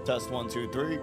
Test 1, 2, 3.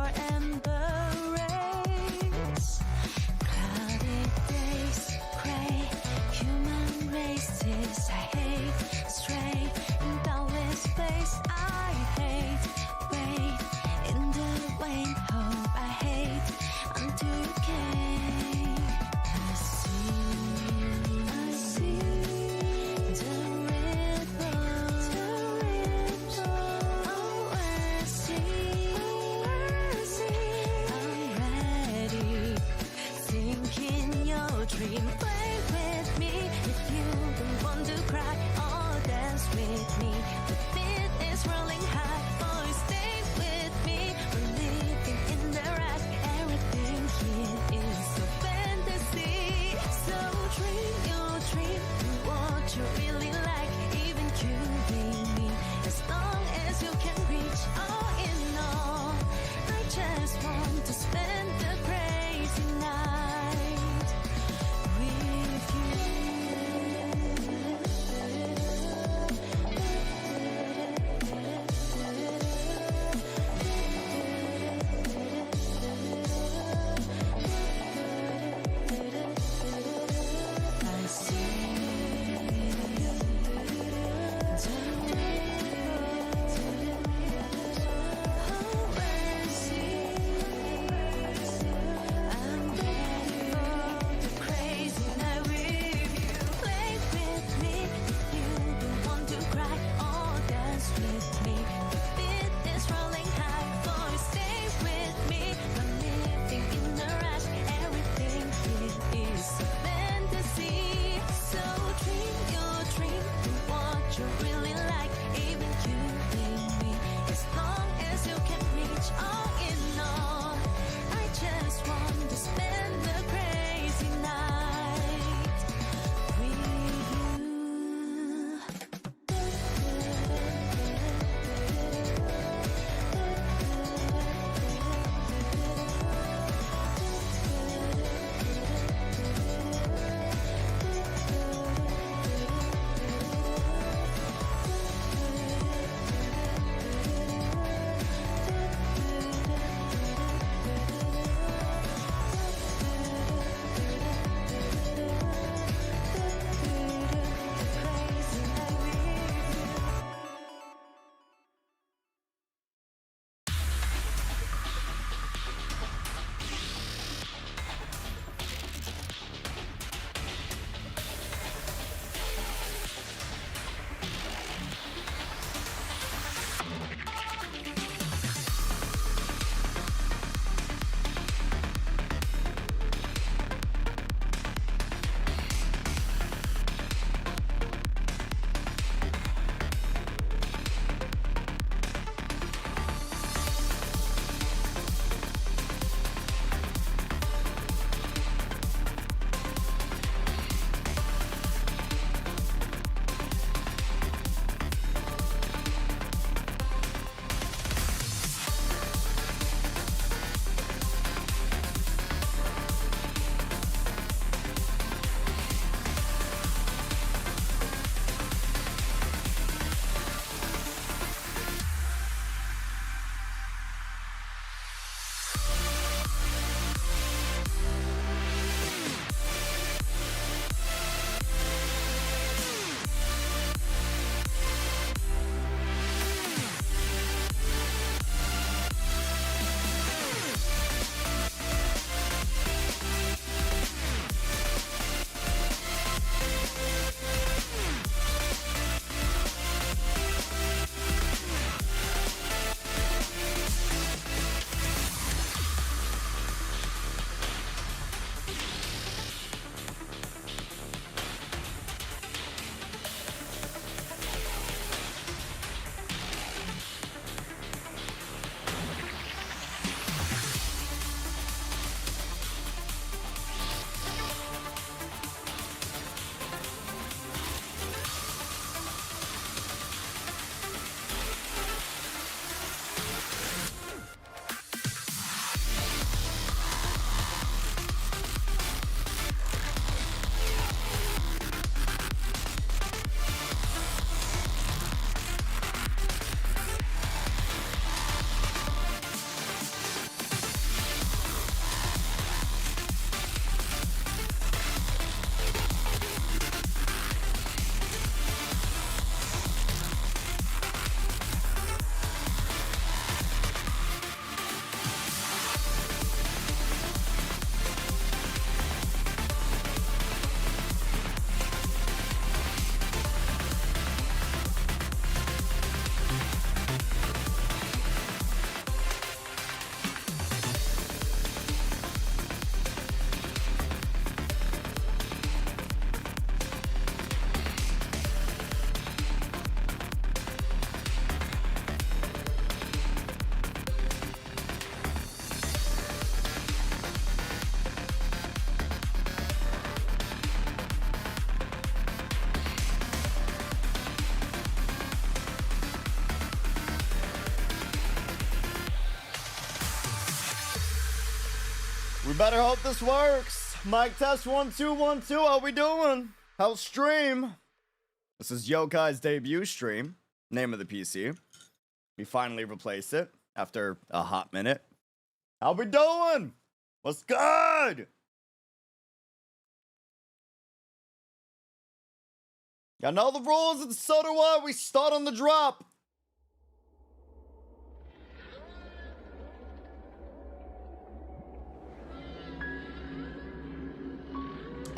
your embrace. Cloudy days, gray, human races. I hate, stray, in boundless space. I hate, wait, in the rain, hope. I hate, until you came. I see the ripples, I'm ready, thinking your dream. Play with me if you don't want to cry, or dance with me. The beat is rolling high, boys, stay with me. We're living in the rush, everything here is so fantasy. So dream your dream, do what you really like, even killing me, as long as you can reach. All in all, I just want to spend the crazy night with you. I see the We better hope this works. Mic test 1 2 1 2. How we doing? How's stream? This is Yokai's debut stream. Name of the PC. We finally replaced it after a hot minute. How we doing? What's good? Y'all know the rules, and so do I. We start on the drop.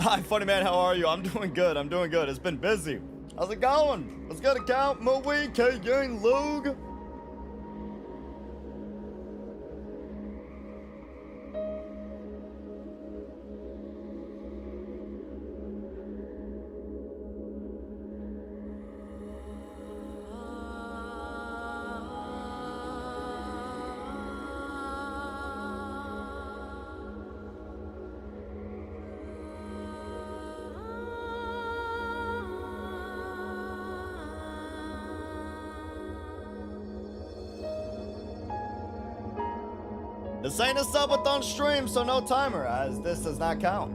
Hi, funny man. How are you? I'm doing good. I'm doing good. It's been busy. How's it going? Let's get a count. Moe, K Gang, Lug. This ain't a subathon stream, so no timer, as this does not count.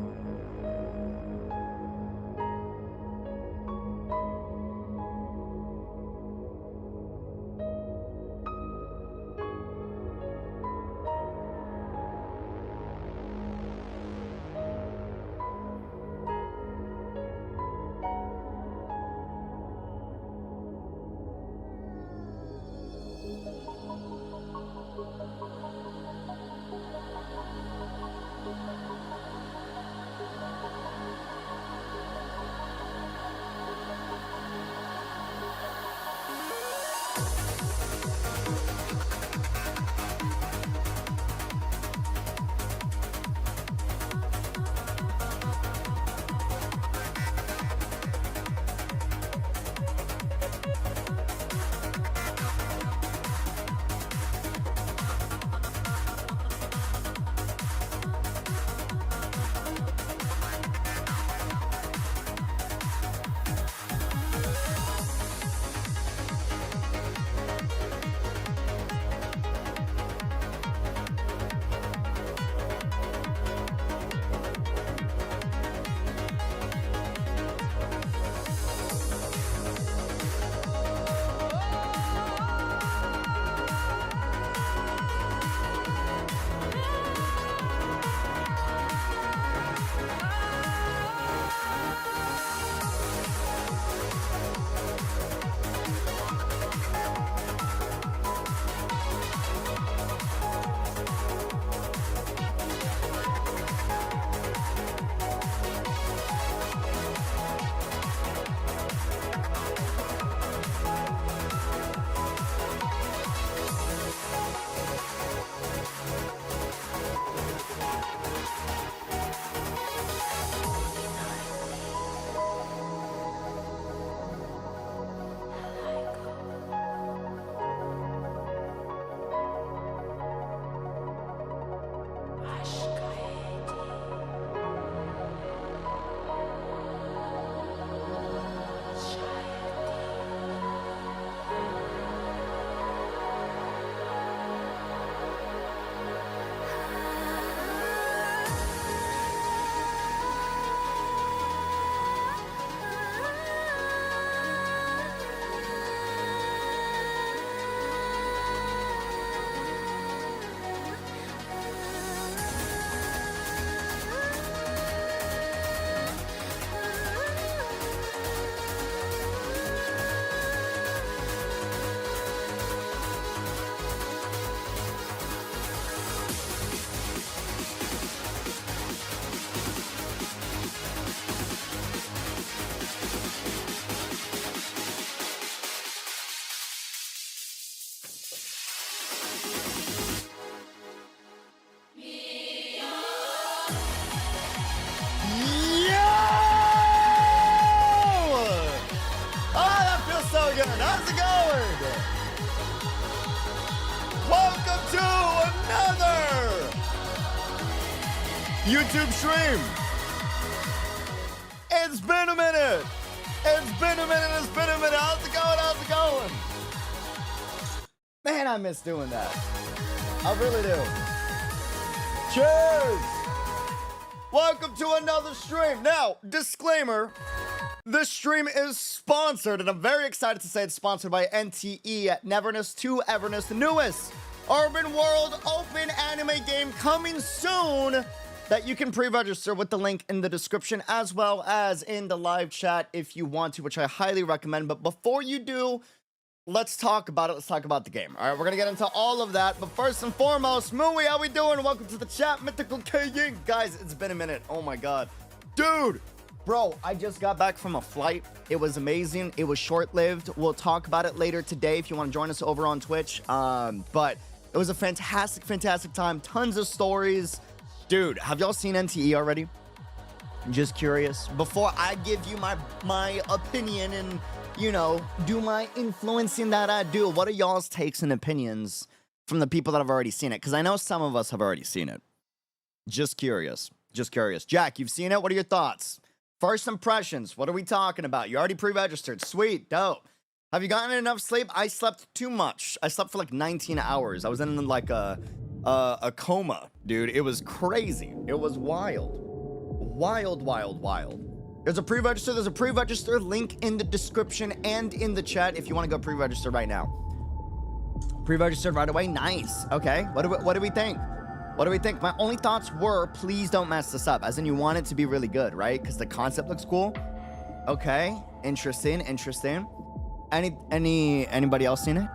How's it going? Welcome to another YouTube stream. It's been a minute. It's been a minute. It's been a minute. How's it going? How's it going? Man, I miss doing that. I really do. Cheers! Welcome to another stream. Now, disclaimer, this stream is sponsored, and I'm very excited to say it's sponsored by NTE at Neverness to Everness, the newest Urban World open anime game coming soon that you can pre-register with the link in the description as well as in the live chat if you want to, which I highly recommend. But before you do, let's talk about it. Let's talk about the game. All right, we're gonna get into all of that. But first and foremost, Mooey, how we doing? Welcome to the chat, Mythical K Ying. Guys, it's been a minute. Oh my God. Dude, bro, I just got back from a flight. It was amazing. It was short-lived. We'll talk about it later today if you want to join us over on Twitch. But it was a fantastic, fantastic time. Tons of stories. Dude, have y'all seen NTE already? Just curious. Before I give you my opinion and, you know, do my influencing that I do, what are y'all's takes and opinions from the people that have already seen it? Because I know some of us have already seen it. Just curious. Just curious. Jack, you've seen it? What are your thoughts? First impressions. What are we talking about? You already pre-registered. Sweet. Dope. Have you gotten enough sleep? I slept too much. I slept for like 19 hours. I was in like a coma, dude. It was crazy. It was wild. Wild, wild, wild. There's a pre-register link in the description and in the chat if you want to go pre-register right now. Pre-registered right away. Nice. Okay. What do we think? What do we think? My only thoughts were, please don't mess this up. As in, you want it to be really good, right? Because the concept looks cool. Okay. Interesting. Interesting. Anybody else seen it?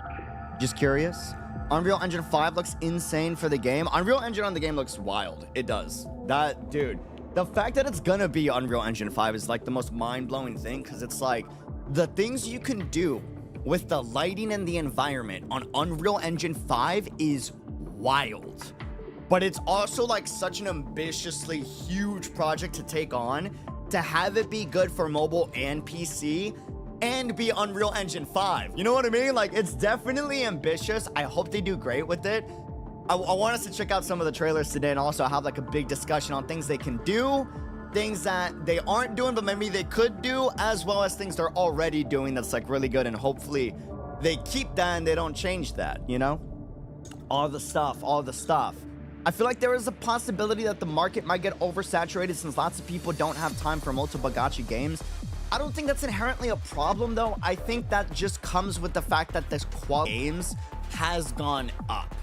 Just curious. Unreal Engine 5 looks insane for the game. Unreal Engine on the game looks wild. It does. That, dude. The fact that it's gonna be Unreal Engine 5 is like the most mind-blowing thing, because it's like the things you can do with the lighting and the environment on Unreal Engine 5 is wild. But it's also like such an ambitiously huge project to take on, to have it be good for mobile and PC and be Unreal Engine 5. You know what I mean? Like, it's definitely ambitious. I hope they do great with it. I want us to check out some of the trailers today and also have like a big discussion on things they can do, things that they aren't doing but maybe they could do, as well as things they're already doing that's like really good, and hopefully they keep that and they don't change that, you know? All the stuff. I feel like there is a possibility that the market might get oversaturated since lots of people don't have time for multiple gacha games. I don't think that's inherently a problem though. I think that just comes with the fact that this quality of games has gone up.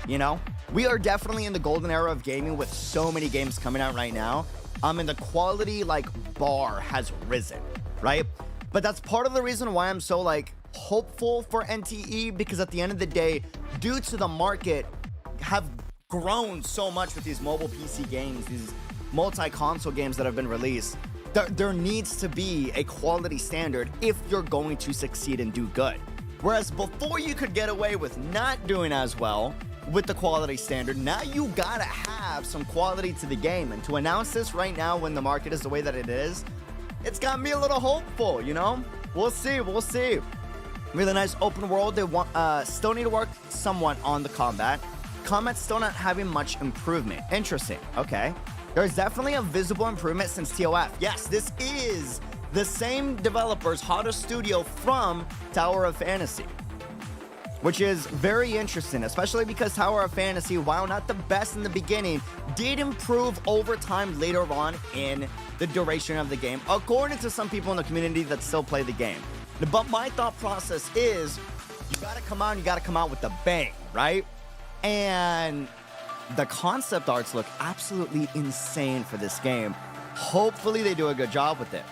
You know, we are definitely in the golden era of gaming with so many games coming out right now. And the quality like bar has risen, right? But that's part of the reason why I'm so like hopeful for NTE, because at the end of the day, due to the market have grown so much with these mobile PC games, these multi-console games that have been released, there needs to be a quality standard if you're going to succeed and do good. Whereas before you could get away with not doing as well with the quality standard, now you gotta have some quality to the game. And to announce this right now when the market is the way that it is, it's got me a little hopeful, you know? We'll see. Really nice open world. They still need to work somewhat on the combat. Combat's still not having much improvement. Interesting. Okay. There's definitely a visible improvement since TOF. Yes, this is the same developers, Hada Studio from Tower of Fantasy, which is very interesting, especially because Tower of Fantasy, while not the best in the beginning, did improve over time later on in the duration of the game, according to some people in the community that still play the game. But my thought process is, you gotta come out with a bang, right? And the concept arts look absolutely insane for this game. Hopefully they do a good job with it.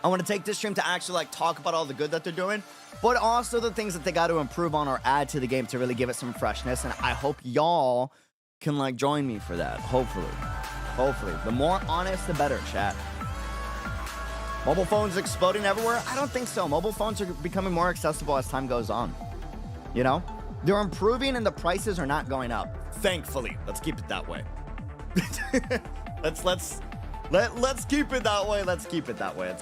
I want to take this stream to actually like talk about all the good that they're doing, but also the things that they got to improve on or add to the game to really give it some freshness. And I hope y'all can like join me for that. Hopefully. The more honest, the better, chat. Mobile phones exploding everywhere? I don't think so. Mobile phones are becoming more accessible as time goes on. You know? They're improving and the prices are not going up. Thankfully. Let's keep it that way. Let's keep it that way. Let's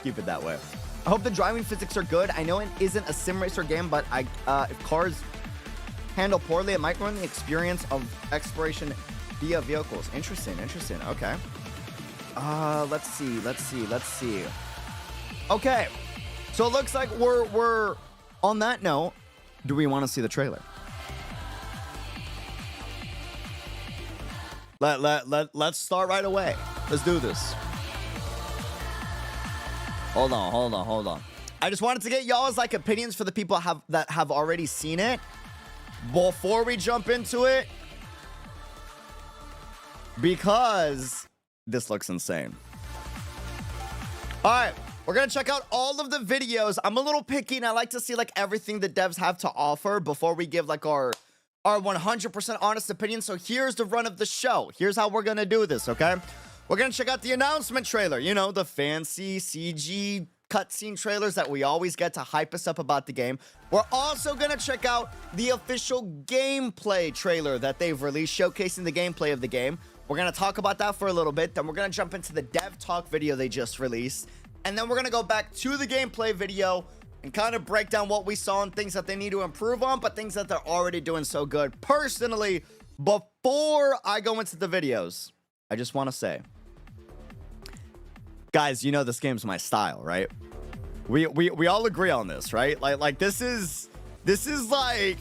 keep it that way. I hope the driving physics are good. I know it isn't a sim racer game, but if cars handle poorly, it might ruin the experience of exploration via vehicles. Interesting. Okay. Let's see. Okay. So it looks like we're on that note. Do we want to see the trailer? Let's start right away. Let's do this. Hold on. I just wanted to get y'all's like opinions for the people that have already seen it before we jump into it, because this looks insane. All right, we're gonna check out all of the videos. I'm a little picky and I like to see like everything the devs have to offer before we give like our 100% honest opinion. So here's the run of the show. Here's how we're gonna do this, okay? We're gonna check out the announcement trailer. You know, the fancy CG cutscene trailers that we always get to hype us up about the game. We're also gonna check out the official gameplay trailer that they've released, showcasing the gameplay of the game. We're gonna talk about that for a little bit. Then we're gonna jump into the dev talk video they just released. And then we're gonna go back to the gameplay video and kind of break down what we saw and things that they need to improve on, but things that they're already doing so good. Personally, before I go into the videos, I just want to say, guys, you know this game's my style, right? We all agree on this, right? Like this is like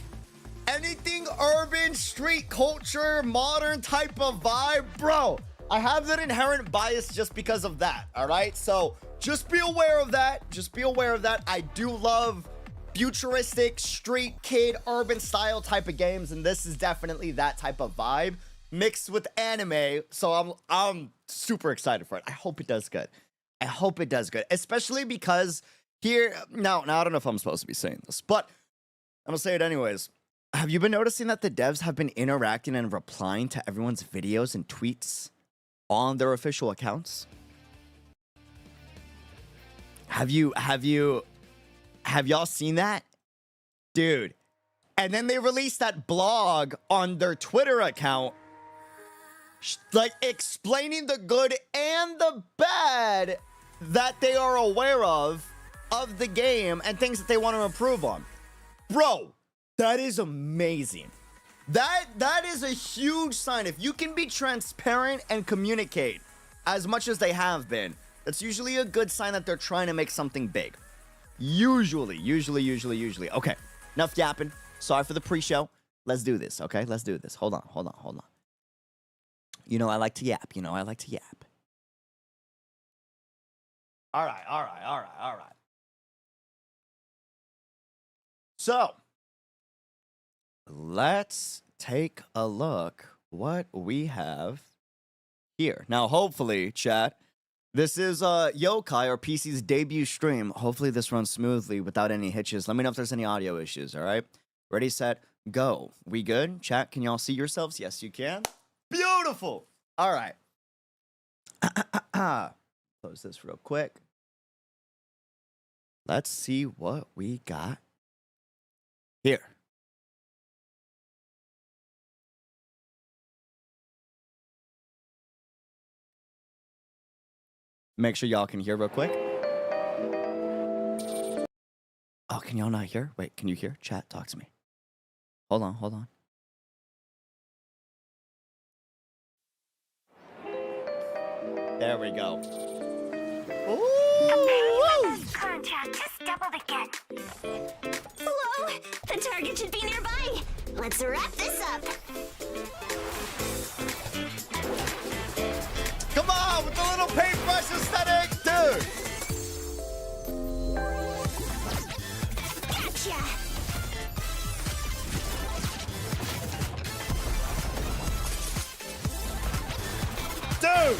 anything urban, street culture, modern type of vibe, bro. I have that inherent bias just because of that, all right? So just be aware of that. Just be aware of that. I do love futuristic, street kid, urban style type of games, and this is definitely that type of vibe mixed with anime. So I'm super excited for it. I hope it does good. I hope it does good, especially because here now I don't know if I'm supposed to be saying this, but I'm gonna say it anyways. Have you been noticing that the devs have been interacting and replying to everyone's videos and tweets on their official accounts? Have y'all seen that? Dude. And then they released that blog on their Twitter account, like explaining the good and the bad that they are aware of the game and things that they want to improve on. Bro, that is amazing. That is a huge sign. If you can be transparent and communicate as much as they have been, that's usually a good sign that they're trying to make something big. Usually. Okay, enough yapping. Sorry for the pre-show. Let's do this, okay? Let's do this. Hold on. You know I like to yap. All right. So, let's take a look what we have here. Now, hopefully, chat, this is Yokai or PC's debut stream. Hopefully this runs smoothly without any hitches. Let me know if there's any audio issues, all right? Ready, set, go. We good? Chat, can y'all see yourselves? Yes, you can. Beautiful. All right. Close this real quick. Let's see what we got here. Make sure y'all can hear real quick. Oh, can y'all not hear? Wait, can you hear? Chat, talk to me. Hold on. There we go. Ooh! Contact just doubled again. Hello? The target should be nearby. Let's wrap this up. Come on, with the little paintbrush aesthetic, dude. Gotcha. Dude.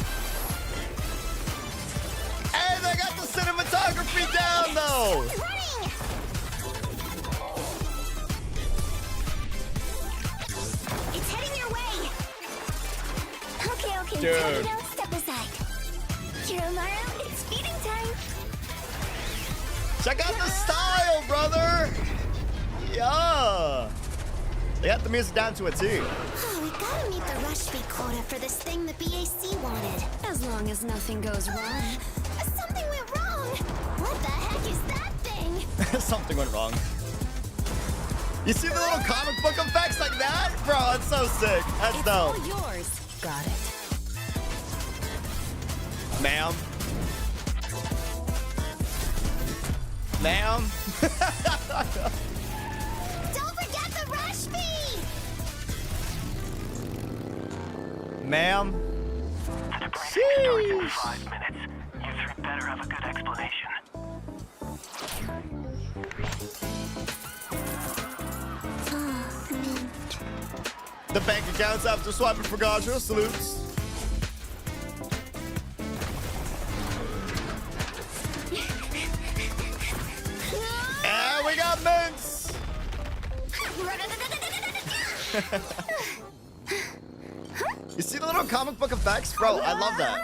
Hey, they got the cinematography down, though. Running. It's heading your way. Okay. Dude. Now step aside. Kiromaru, it's feeding time. Check out the style, brother. Yeah. They got the music down to a T. Oh, we gotta meet the rush speed quota for this thing the BAC wanted. As long as nothing goes wrong. Something went wrong. What the heck is that thing? Something went wrong. You see the little comic book effects like that? Bro, that's so sick. That's It's dope. all yours. Got it. Ma'am. Ma'am. Don't forget the rush speed! ma'am. The debriefing starts in 5 minutes. You three better have a good explanation. The bank accounts after swiping for Gaja. Salutes. And we got mints. You see the little comic book effects? Bro, I love that.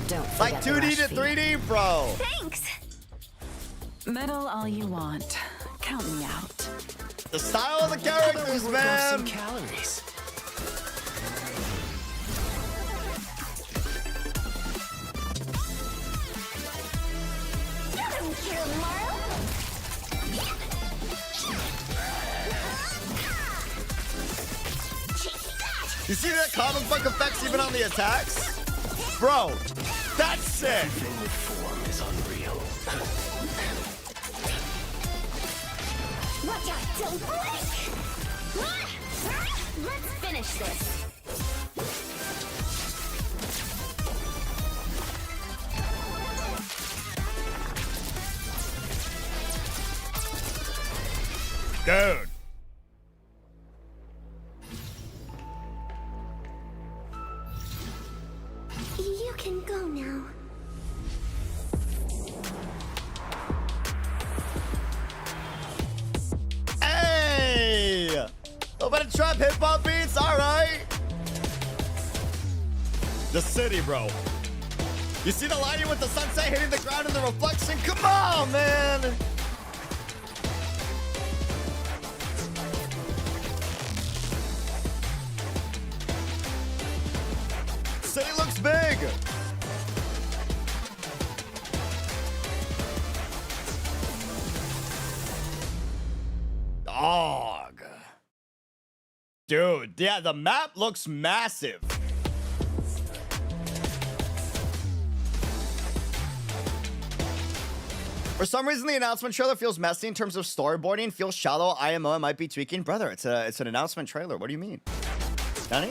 Don't Like forget the 2D to rush fee. 3D, bro. Thanks. Meddle all you want. Count me out. The style of the characters, man. Calories. I don't care tomorrow. You see that comic book effects even on the attacks? Bro, that's sick. Thing with form is unreal. Watch out, don't blink! Let's finish this. Dude. You can go now. Hey! A bit of trap hip hop beats, alright. The city, bro. You see the lighting with the sunset hitting the ground and the reflection? Come on, man! City looks big! Dog. Dude, yeah, the map looks massive. For some reason, the announcement trailer feels messy in terms of storyboarding, feels shallow. IMO might be tweaking. Brother, it's an announcement trailer. What do you mean? Danny?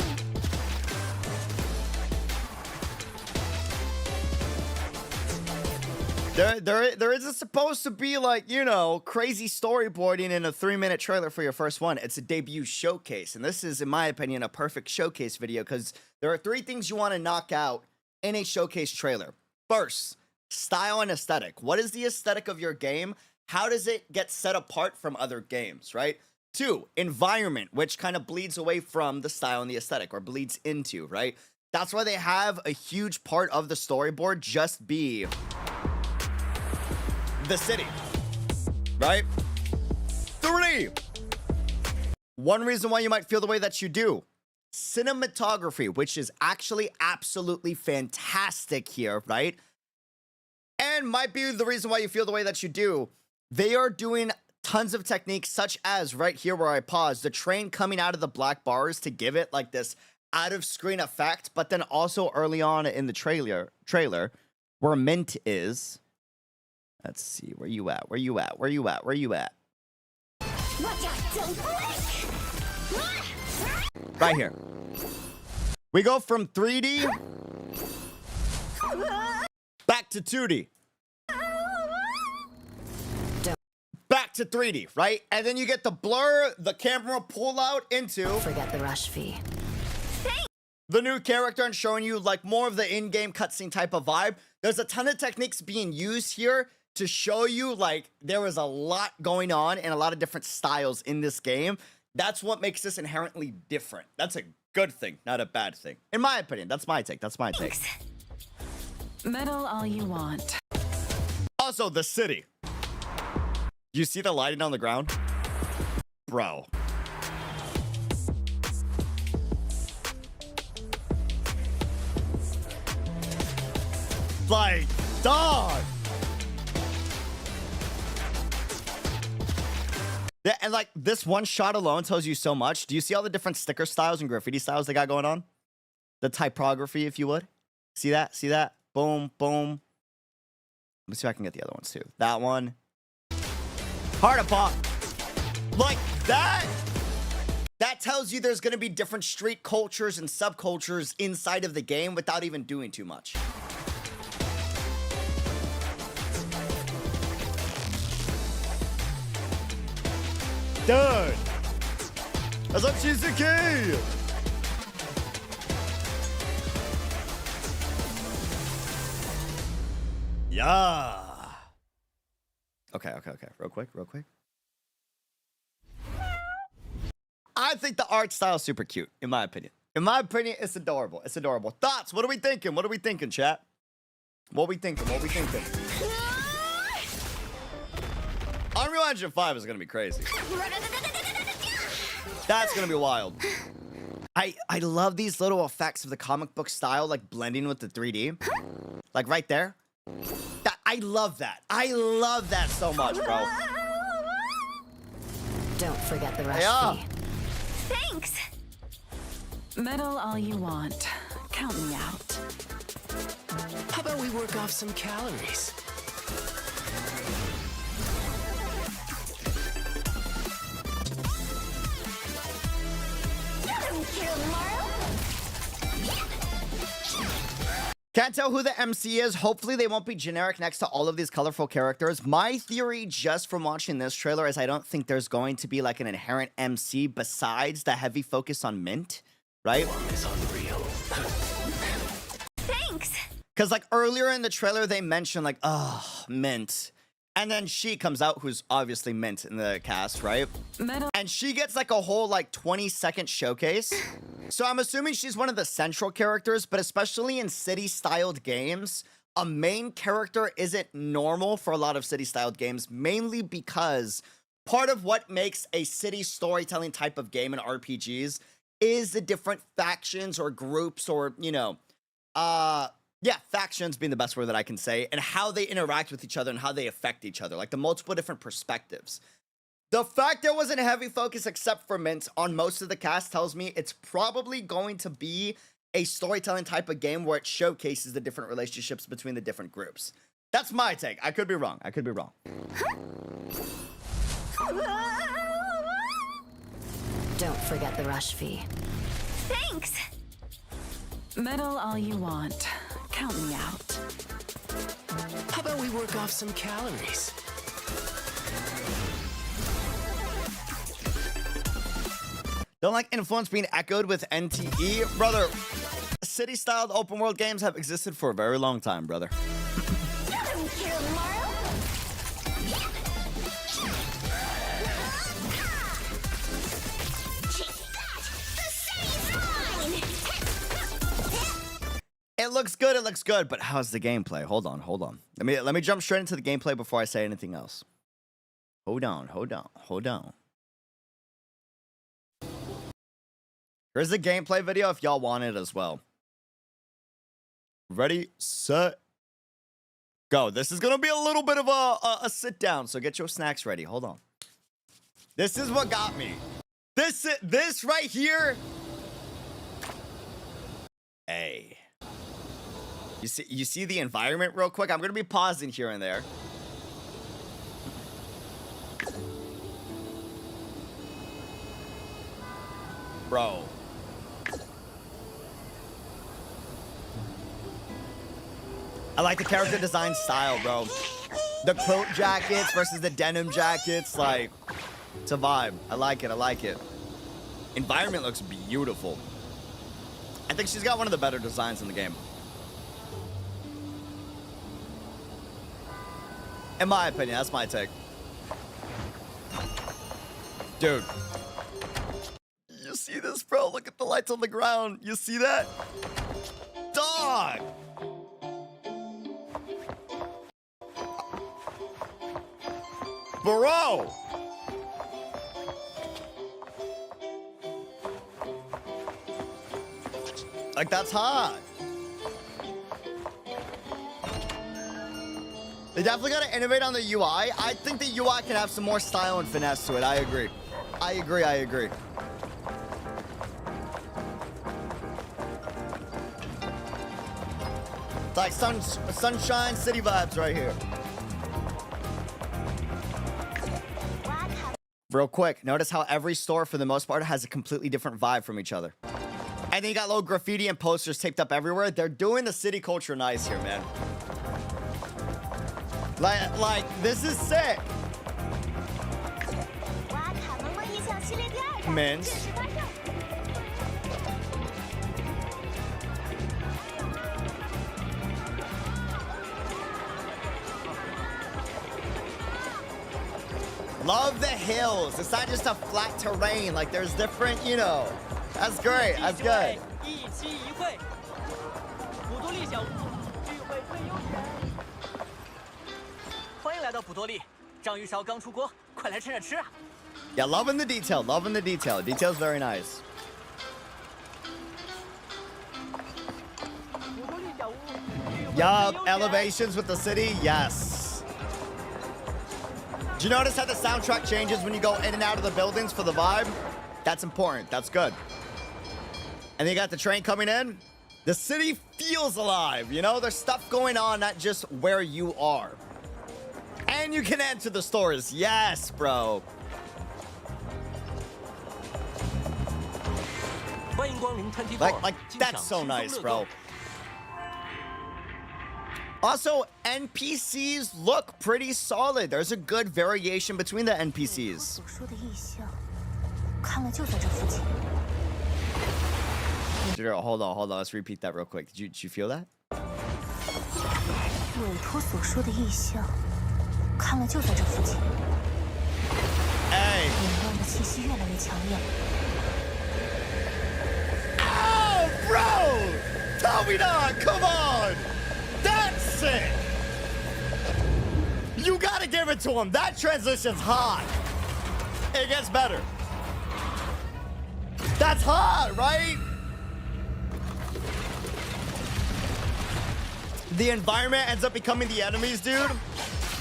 There isn't supposed to be, like, you know, crazy storyboarding in a 3-minute trailer for your first one. It's a debut showcase. And this is, in my opinion, a perfect showcase video because there are 3 things you want to knock out in a showcase trailer. First, style and aesthetic. What is the aesthetic of your game? How does it get set apart from other games, right? 2, environment, which kind of bleeds away from the style and the aesthetic, or bleeds into, right? That's why they have a huge part of the storyboard just be the city, right? 3, one reason why you might feel the way that you do. Cinematography, which is actually absolutely fantastic here, right? And might be the reason why you feel the way that you do. They are doing tons of techniques, such as right here where I pause, the train coming out of the black bars to give it like this out of screen effect, but then also early on in the trailer where Mint is. Let's see, where you at? Where you at? Where you at? Where you at? Watch out, don't blink! Right here. We go from 3D back to 2D. Back to 3D, right? And then you get the blur, the camera pull out into Forget the rush fee. the new character and showing you like more of the in-game cutscene type of vibe. There's a ton of techniques being used here to show you like there was a lot going on and a lot of different styles in this game. That's what makes this inherently different. That's a good thing, not a bad thing. In my opinion, that's my take. That's my take. Meddle all you want. Also, the city. You see the lighting on the ground? Bro. Like, dog. Yeah, and like this one shot alone tells you so much. Do you see all the different sticker styles and graffiti styles they got going on? The typography, if you would. See that? See that? Boom, boom. Let me see if I can get the other ones too. That one. Heart of pop. Like that That tells you there's gonna be different street cultures and subcultures inside of the game without even doing too much. Dude! What's up, Shizuki? Yeah. Okay. Real quick. I think the art style is super cute, in my opinion. In my opinion, it's adorable. It's adorable. Thoughts? What are we thinking? What are we thinking, chat? What we thinking? Unreal Engine 5 is gonna be crazy. That's gonna be wild. I love these little effects of the comic book style, like blending with the 3D. Like right there. I love that. I love that so much, bro. Don't forget the rush Yeah. fee. Thanks. Meddle all you want. Count me out. How about we work off some calories? Can't tell who the MC is. Hopefully they won't be generic next to all of these colorful characters. My theory just from watching this trailer is I don't think there's going to be like an inherent MC besides the heavy focus on Mint, right? It's unreal. Thanks. Because like earlier in the trailer they mentioned like, oh, Mint. And then she comes out, who's obviously Mint in the cast, right? Meddle. And she gets like a whole like 20-second showcase. So I'm assuming she's one of the central characters, but especially in city-styled games, a main character isn't normal for a lot of city-styled games, mainly because part of what makes a city storytelling type of game in RPGs is the different factions or groups or, you know, factions being the best word that I can say, and how they interact with each other and how they affect each other, like the multiple different perspectives. The fact there wasn't a heavy focus except for Mint on most of the cast tells me it's probably going to be a storytelling type of game where it showcases the different relationships between the different groups. That's my take. I could be wrong. Don't forget the rush fee. Thanks. Meddle all you want. Count me out. How about we work off some calories? Don't like influence being echoed with NTE? Brother, city-styled open world games have existed for a very long time, brother. It looks good, but how's the gameplay? Hold on. Let me jump straight into the gameplay before I say anything else. Hold on. Here's the gameplay video if y'all want it as well. Ready, set, go. This is gonna be a little bit of a sit down, so get your snacks ready. Hold on. This is what got me. This right here. Hey. You see the environment real quick? I'm gonna be pausing here and there. Bro. I like the character design style, bro. The coat jackets versus the denim jackets, like, it's a vibe. I like it. Environment looks beautiful. I think she's got one of the better designs in the game. In my opinion, that's my take. Dude. You see this, bro? Look at the lights on the ground. You see that? Dog! Bro! Like, that's hot. They definitely gotta innovate on the UI. I think the UI can have some more style and finesse to it. I agree. It's like sunshine city vibes right here. Real quick, notice how every store, for the most part, has a completely different vibe from each other. And then you got little graffiti and posters taped up everywhere. They're doing the city culture nice here, man. Like this is sick. Mints. Love the hills. It's not just a flat terrain. Like there's different, you know. That's great. That's good. 一期一会，普多利小屋聚会最优先。欢迎来到普多利，章鱼烧刚出锅，快来趁热吃啊！ Yeah, loving the detail. Loving the detail. Detail's very nice. 普多利小屋聚会 Yup, 最优先。 elevations with the city. Yes. Do you notice how the soundtrack changes when you go in and out of the buildings for the vibe? That's important. That's good. And then you got the train coming in. The city feels alive, you know? There's stuff going on, not just where you are. And you can enter the stores. Yes, bro. 欢迎光临24。 Like that's so nice, bro. Also, NPCs look pretty solid. There's a good variation between the NPCs. 所说的异象，看了就在这附近。 Hold on. Let's repeat that real quick. Did you feel that? 委托所说的异象，看了就在这附近。 Hey. 凌乱的气息越来越强烈。 Oh, bro! Tell me not! Come on! That's sick! You gotta give it to him. That transition's hot. It gets better. That's hot, right? The environment ends up becoming the enemies, dude.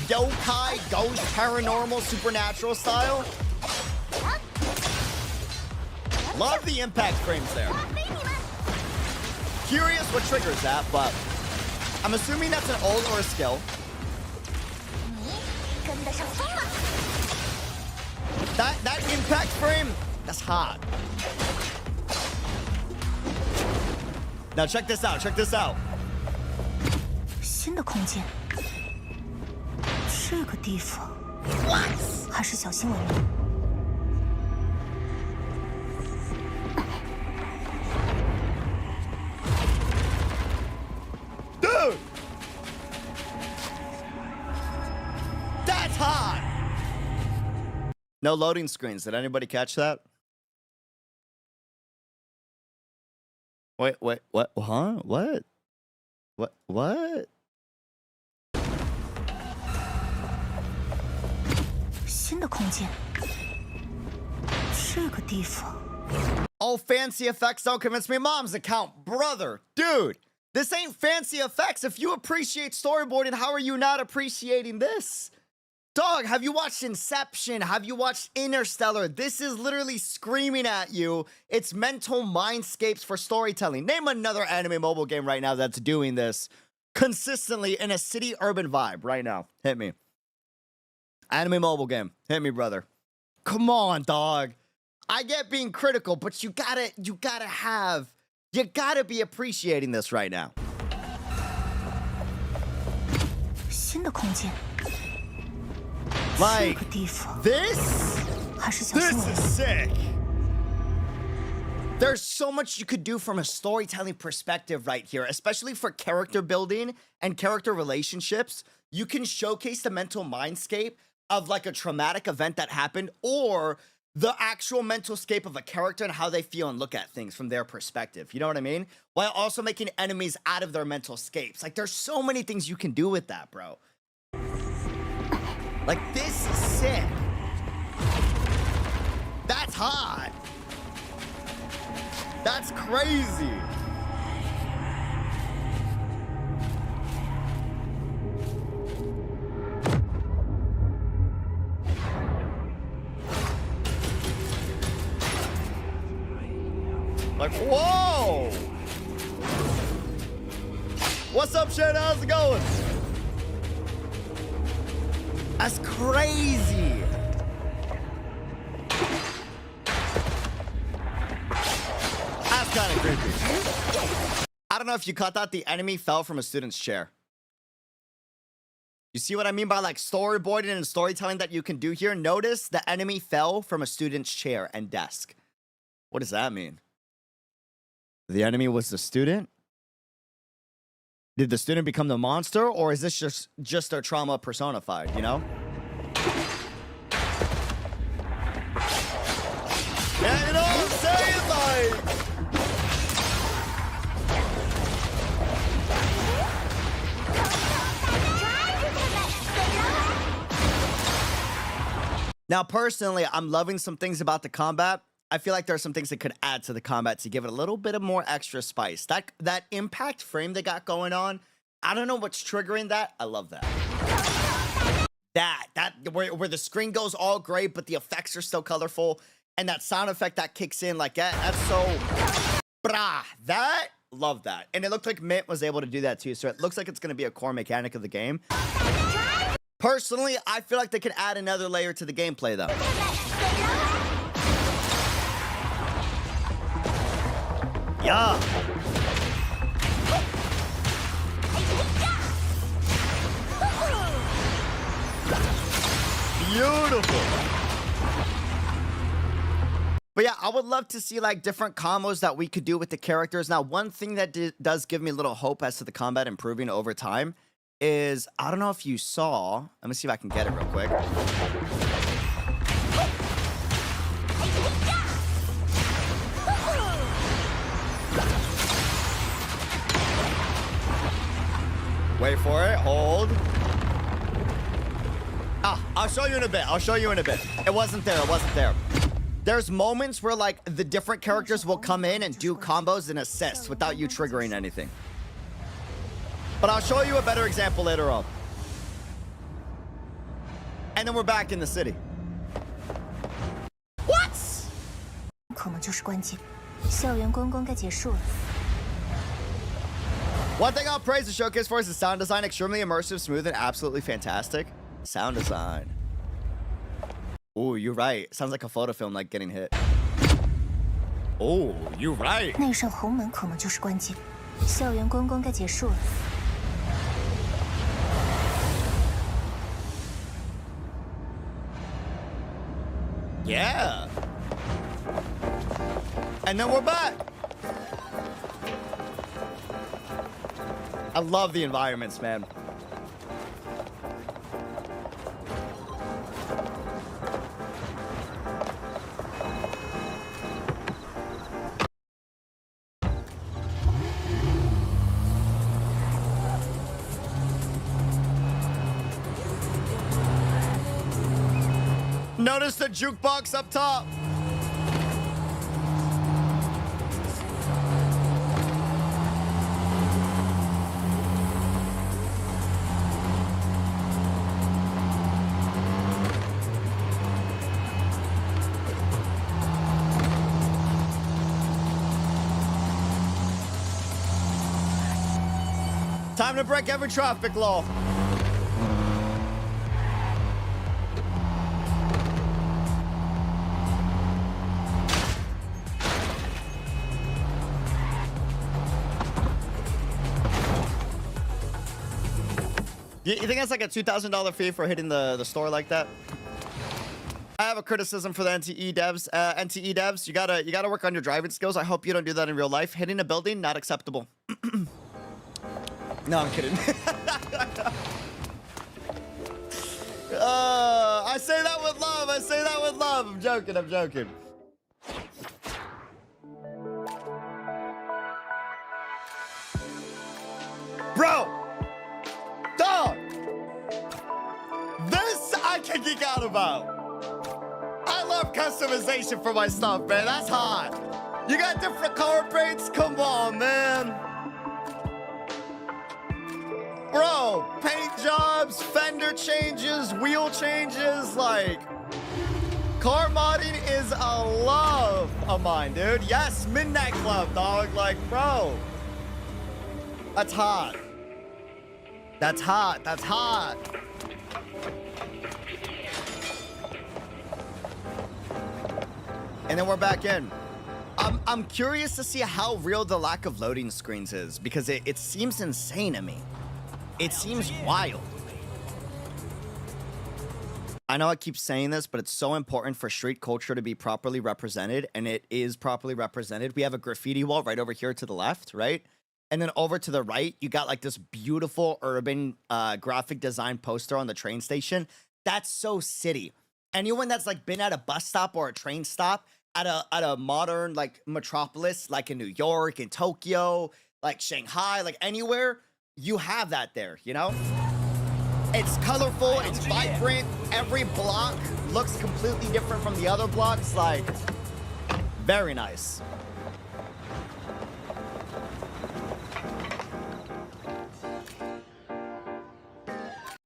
Yokai, ghost, paranormal, supernatural style. Love the impact frames there. Curious what triggers that, but I'm assuming that's an ult or a skill. 跟得上风了。 That impact frame, that's hot. Now check this out. Check this out. 新的空间，这个地方还是小心为妙。 Dude! That's hot! No loading screens. Did anybody catch that? Wait, what? Huh? What? What? 新的空间，这个地方。 Oh, fancy effects don't convince me. Mom's account, brother. Dude, this ain't fancy effects. If you appreciate storyboarding, how are you not appreciating this? Dog, have you watched Inception? Have you watched Interstellar? This is literally screaming at you. It's mental mindscapes for storytelling. Name another anime mobile game right now that's doing this consistently in a city urban vibe right now. Hit me. Anime mobile game. Hit me, brother. Come on, dog. I get being critical, but you gotta be appreciating this right now. 新的空间， Like 这个地方 this? 还是小心 This 为 is 妙。 sick. There's so much you could do from a storytelling perspective right here, especially for character building and character relationships. You can showcase the mental mindscape of like a traumatic event that happened, or the actual mental scape of a character and how they feel and look at things from their perspective. You know what I mean? While also making enemies out of their mental scapes. Like, there's so many things you can do with that, bro. Like, this is sick. That's hot. That's crazy. Like, whoa! What's up, Shannon? How's it going? That's crazy. kind of creepy. I don't know if you caught that. The enemy fell from a student's chair. You see what I mean by like storyboarding and storytelling that you can do here? Notice the enemy fell from a student's chair and desk. What does that mean? The enemy was the student? Did the student become the monster, or is this just their trauma personified, you know? Yeah, you know what I'm saying? Like... Now, personally, I'm loving some things about the combat. I feel like there are some things that could add to the combat to give it a little bit of more extra spice. That impact frame they got going on, I don't know what's triggering that. I love that. Where the screen goes all gray, but the effects are still colorful. And that sound effect that kicks in like that, that's so... Love that. And it looked like Mint was able to do that too. So it looks like it's going to be a core mechanic of the game. Personally, I feel like they could add another layer to the gameplay though. Yeah. Beautiful. But yeah, I would love to see like different combos that we could do with the characters. Now, one thing that does give me a little hope as to the combat improving over time is, I don't know if you saw, let me see if I can get it real quick. Wait for it, hold. I'll show you in a bit. I'll show you in a bit. It wasn't there. It wasn't there. There's moments where like the different characters will come in and do combos and assist without you triggering anything. But I'll show you a better example later on. And then we're back in the city. What? 可能就是关键。校园观光该结束了。 One thing I'll praise the showcase for is the sound design. Extremely immersive, smooth, and absolutely fantastic. Sound design. Oh, you're right. Sounds like a photo film like getting hit. Oh, you're right. 那扇红门可能就是关键。校园观光该结束了。 Yeah. And then we're back. I love the environments, man. Notice the jukebox up top. Time to break every traffic law. You think that's like a $2,000 fee for hitting the store like that? I have a criticism for the NTE devs. NTE devs, you gotta work on your driving skills. I hope you don't do that in real life. Hitting a building, not acceptable. No, I'm kidding. I say that with love. I say that with love. I'm joking. I'm joking. Bro! Dog! This I can geek out about. I love customization for my stuff, man. That's hot. You got different color paints? Come on, man. Bro, paint jobs, fender changes, wheel changes, like... Car modding is a love of mine, dude. Yes, Midnight Club, dog. Like, bro. That's hot. That's hot. That's hot. And then we're back in. I'm curious to see how real the lack of loading screens is, because it seems insane to me. It seems wild. I know I keep saying this, but it's so important for street culture to be properly represented, and it is properly represented. We have a graffiti wall right over here to the left, right? And then over to the right, you got like this beautiful urban graphic design poster on the train station. That's so city. Anyone that's like been at a bus stop or a train stop at a modern like metropolis, like in New York, in Tokyo, like Shanghai, like anywhere, you have that there, you know? It's colorful, it's vibrant. Every block looks completely different from the other blocks. Like, very nice.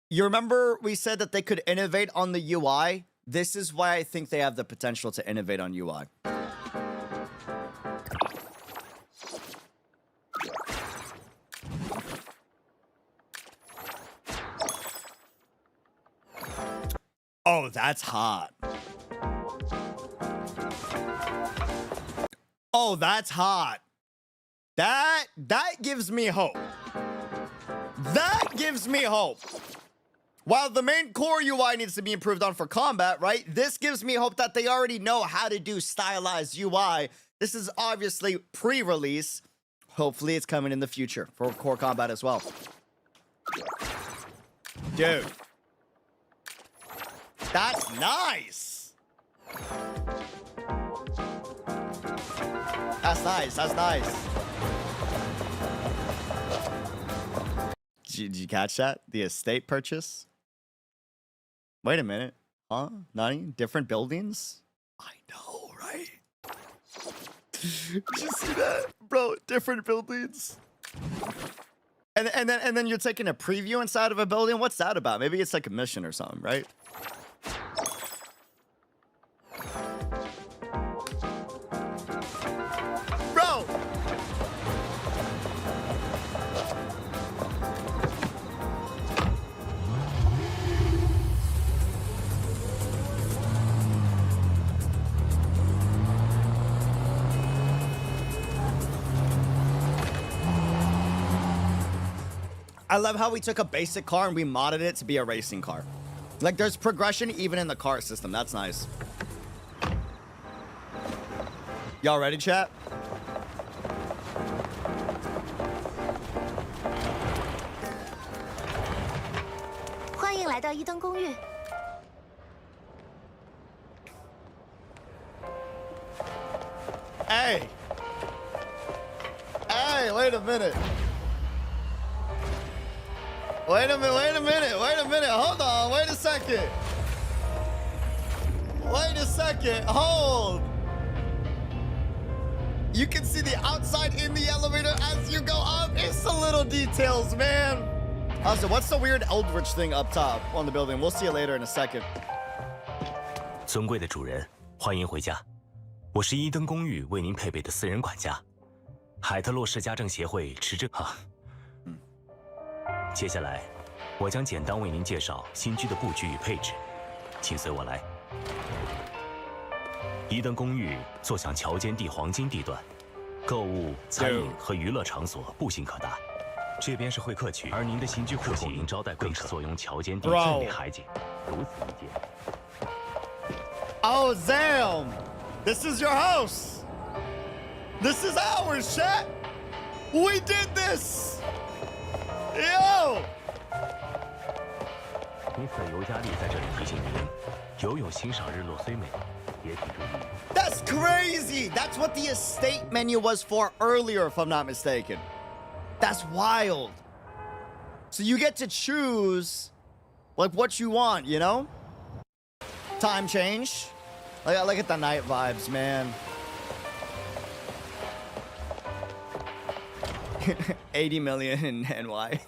You remember we said that they could innovate on the UI? This is why I think they have the potential to innovate on UI. Oh, that's hot. Oh, that's hot. That gives me hope. That gives me hope. While the main core UI needs to be improved on for combat, right? This gives me hope that they already know how to do stylized UI. This is obviously pre-release. Hopefully it's coming in the future for core combat as well. Dude. That's nice. That's nice. That's nice. Did you catch that? The estate purchase? Wait a minute. Huh? Nani? Different buildings? I know, right? Did you see that? Bro, different buildings. And then you're taking a preview inside of a building? What's that about? Maybe it's like a mission or something, right? Bro! I love how we took a basic car and we modded it to be a racing car. Like, there's progression even in the car system. That's nice. Y'all ready, chat? Hey! Hey, wait a minute. Wait a minute, hold on, wait a second. Wait a second, hold. You can see the outside in the elevator as you go up. It's the little details, man. Also, what's the weird Eldritch thing up top on the building? We'll see it later in a second. 尊贵的主人，欢迎回家。我是伊登公寓为您配备的私人管家，海特洛市家政协会持证啊。接下来，我将简单为您介绍新居的布局与配置，请随我来。伊登公寓坐向桥间地黄金地段，购物、餐饮和娱乐场所步行可达。这边是会客区，而您的新居户型您招待更是坐拥桥间地镇里海景，如此一见。Oh, damn! This is your house! This is ours, chat! We did this! Yo! 米色尤加利在这里提醒您，游泳欣赏日落虽美，也请注意。That's crazy! That's what the estate menu was for earlier, if I'm not mistaken. That's wild. So you get to choose, like, what you want, you know? Time change. Look at the night vibes, man. 80 million in NY.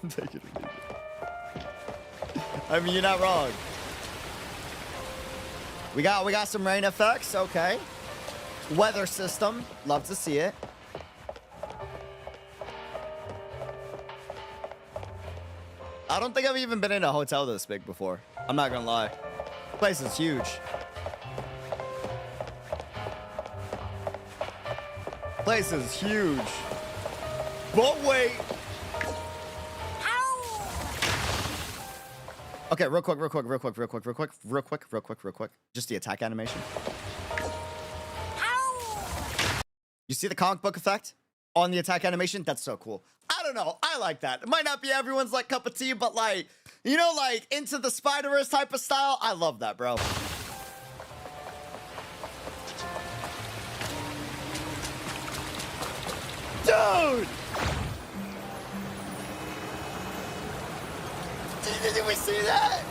I mean, you're not wrong. We got some rain effects, okay. Weather system, love to see it. I don't think I've even been in a hotel this big before. I'm not gonna lie. The place is huge. Place is huge. But wait. Okay, real quick. Just the attack animation. You see the comic book effect on the attack animation? That's so cool. I don't know. I like that. It might not be everyone's like cup of tea, but like, you know, like Into the Spider-Verse type of style. I love that, bro. Dude! Did we see that?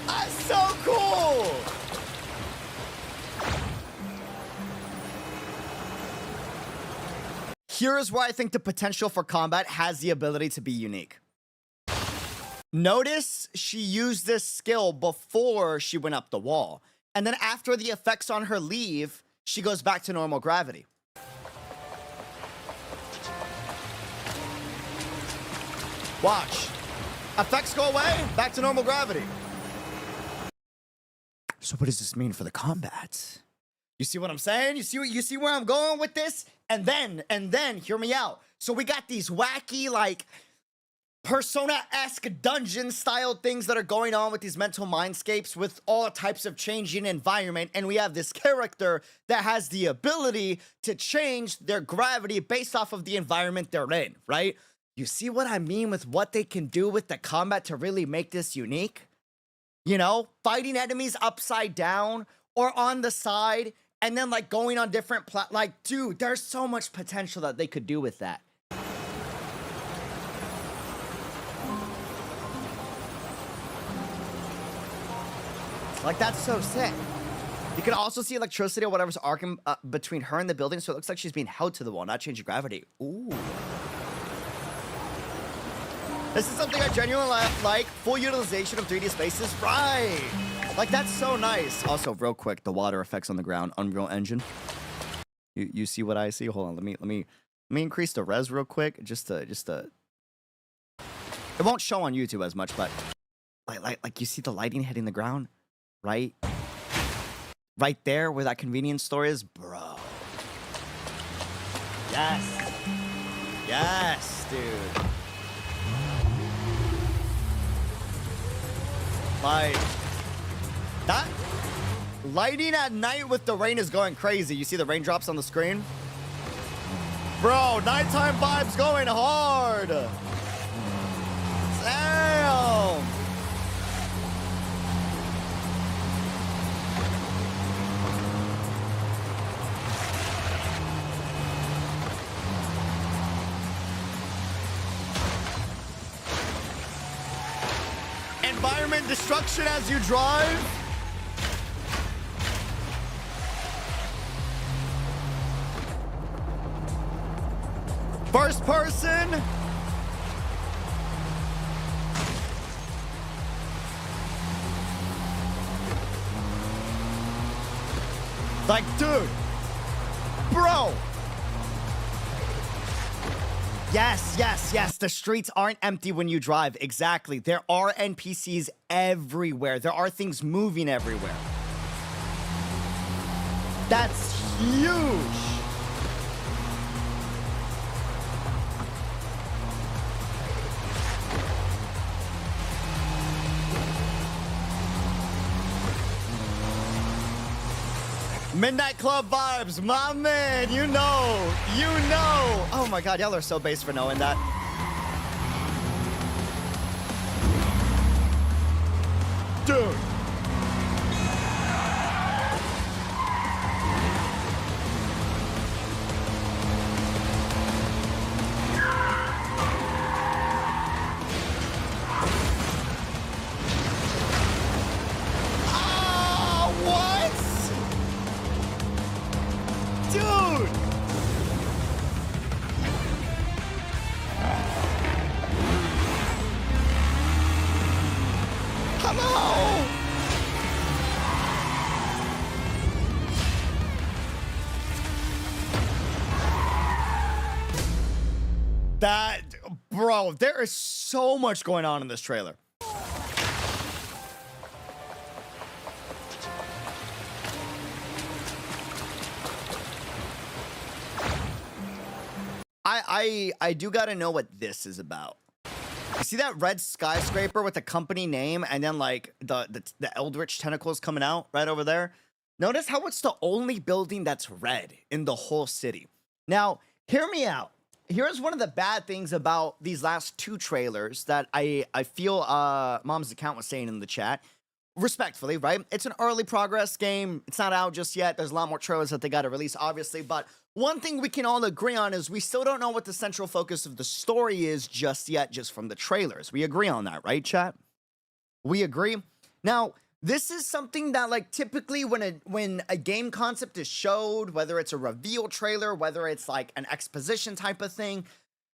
That's so cool! Here's where I think the potential for combat has the ability to be unique. Notice she used this skill before she went up the wall. And then after the effects on her leave, she goes back to normal gravity. Watch. Effects go away, back to normal gravity. So what does this mean for the combat? You see what I'm saying? You see where I'm going with this? And then, hear me out. So we got these wacky, like, Persona-esque dungeon-style things that are going on with these mental mindscapes with all types of changing environment, and we have this character that has the ability to change their gravity based off of the environment they're in, right? You see what I mean with what they can do with the combat to really make this unique? You know, fighting enemies upside down or on the side, and then like going on different like, dude, there's so much potential that they could do with that. Like, that's so sick. You can also see electricity or whatever's arcing between her and the building, so it looks like she's being held to the wall, not changing gravity. Ooh. This is something I genuinely like. Full utilization of 3D spaces. Right. Like, that's so nice. Also, real quick, the water effects on the ground. Unreal Engine. You see what I see? Hold on. Let me increase the res real quick. Just to. It won't show on YouTube as much, but like you see the lighting hitting the ground, right? Right there where that convenience store is, bro. Yes. Yes, dude. Like, that lighting at night with the rain is going crazy. You see the raindrops on the screen? Bro, nighttime vibes going hard. Damn. Environment destruction as you drive. First person. Like, dude. Bro. Yes, yes, yes. The streets aren't empty when you drive. Exactly. There are NPCs everywhere. There are things moving everywhere. That's huge. Midnight Club vibes, my man, you know. Oh my god, y'all are so base for knowing that. Dude. Bro, there is so much going on in this trailer. I do gotta know what this is about. You see that red skyscraper with the company name and then like the eldritch tentacles coming out right over there? Notice how it's the only building that's red in the whole city. Now, hear me out. Here's one of the bad things about these last two trailers that I feel Mom's account was saying in the chat. Respectfully, right? It's an early progress game. It's not out just yet. There's a lot more trailers that they got to release, obviously. But one thing we can all agree on is we still don't know what the central focus of the story is just yet, just from the trailers. We agree on that, right, chat? We agree? Now, this is something that, like, typically when a game concept is showed, whether it's a reveal trailer, whether it's like an exposition type of thing,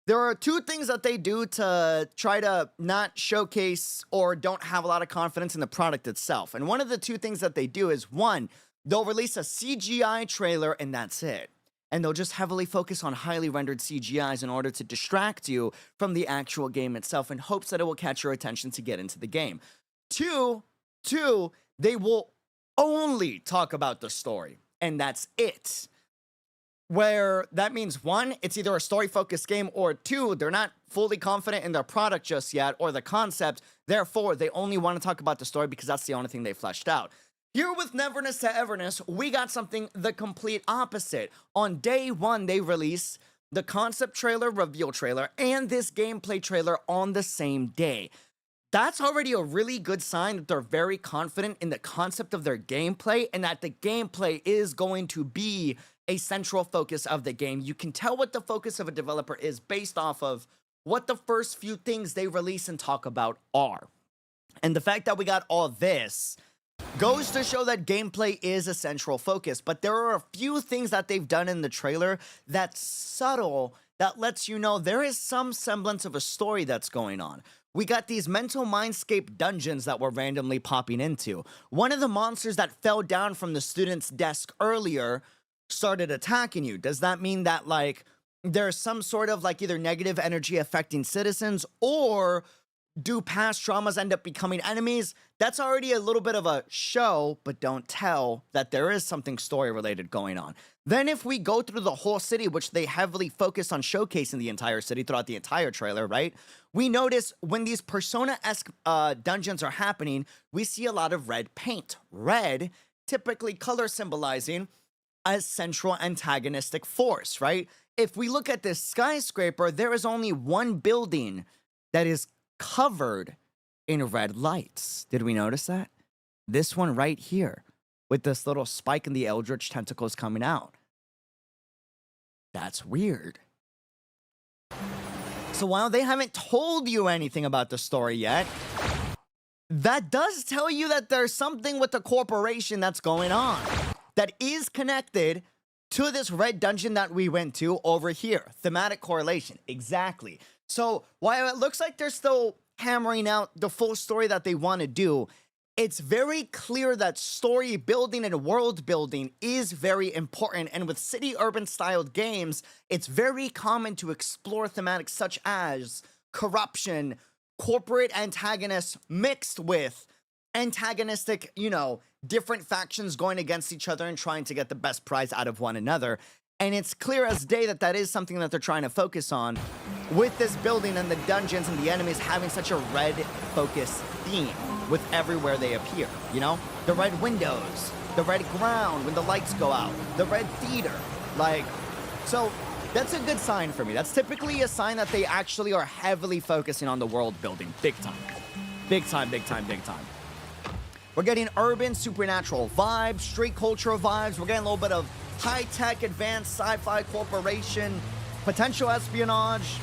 there are two things that they do to try to not showcase or don't have a lot of confidence in the product itself. And one of the two things that they do is, one, they'll release a CGI trailer and that's it. And they'll just heavily focus on highly rendered CGIs in order to distract you from the actual game itself in hopes that it will catch your attention to get into the game. Two, they will only talk about the story, and that's it. Where that means, one, it's either a story-focused game, or two, they're not fully confident in their product just yet, or the concept. Therefore, they only want to talk about the story because that's the only thing they fleshed out. Here with Neverness to Everness, we got something the complete opposite. On day one, they release the concept trailer, reveal trailer, and this gameplay trailer on the same day. That's already a really good sign that they're very confident in the concept of their gameplay and that the gameplay is going to be a central focus of the game. You can tell what the focus of a developer is based off of what the first few things they release and talk about are. And the fact that we got all this goes to show that gameplay is a central focus, but there are a few things that they've done in the trailer that's subtle that lets you know there is some semblance of a story that's going on. We got these mental Mindscape dungeons that we're randomly popping into. One of the monsters that fell down from the student's desk earlier started attacking you. Does that mean that, like, there's some sort of, like, either negative energy affecting citizens, or do past traumas end up becoming enemies? That's already a little bit of a show, but don't tell that there is something story-related going on. Then if we go through the whole city, which they heavily focus on showcasing the entire city throughout the entire trailer, right? We notice when these Persona-esque dungeons are happening, we see a lot of red paint. Red, typically color symbolizing a central antagonistic force, right? If we look at this skyscraper, there is only one building that is covered in red lights. Did we notice that? This one right here, with this little spike in the eldritch tentacles coming out. That's weird. So while they haven't told you anything about the story yet, that does tell you that there's something with the corporation that's going on that is connected to this red dungeon that we went to over here. Thematic correlation, exactly. So while it looks like they're still hammering out the full story that they want to do, it's very clear that story building and world building is very important. And with city urban styled games, it's very common to explore thematics such as corruption, corporate antagonists mixed with antagonistic, you know, different factions going against each other and trying to get the best prize out of one another. And it's clear as day that that is something that they're trying to focus on with this building and the dungeons and the enemies having such a red focus theme with everywhere they appear, you know? The red windows, the red ground when the lights go out, the red theater, like, so that's a good sign for me. That's typically a sign that they actually are heavily focusing on the world building, big time. Big time, big time, big time. We're getting urban, supernatural vibes, street culture vibes. We're getting a little bit of high-tech, advanced sci-fi corporation, potential espionage.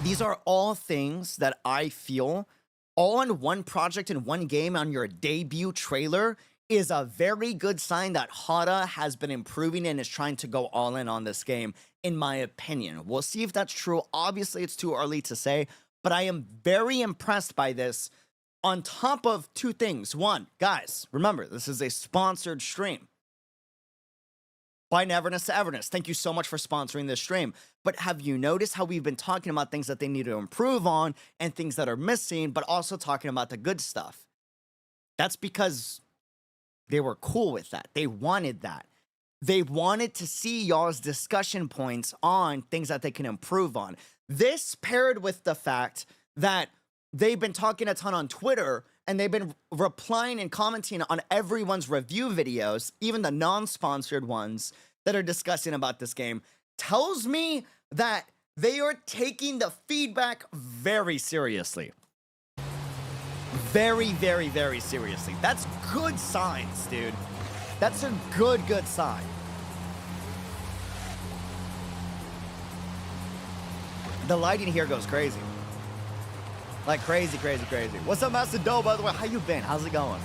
These are all things that I feel all in one project in one game on your debut trailer is a very good sign that Hada has been improving and is trying to go all in on this game, in my opinion. We'll see if that's true. Obviously, it's too early to say, but I am very impressed by this. On top of two things. One, guys, remember, this is a sponsored stream by Neverness to Everness. Thank you so much for sponsoring this stream. But have you noticed how we've been talking about things that they need to improve on and things that are missing, but also talking about the good stuff? That's because they were cool with that. They wanted that. they wanted to see y'all's discussion points on things that they can improve on. This paired with the fact that they've been talking a ton on Twitter and they've been replying and commenting on everyone's review videos, even the non-sponsored ones that are discussing about this game, tells me that they are taking the feedback very seriously. Very, very, very seriously. That's good signs, dude. That's a good sign. The lighting here goes crazy. Like crazy. What's up, Master Doe, by the way? How you been? How's it going?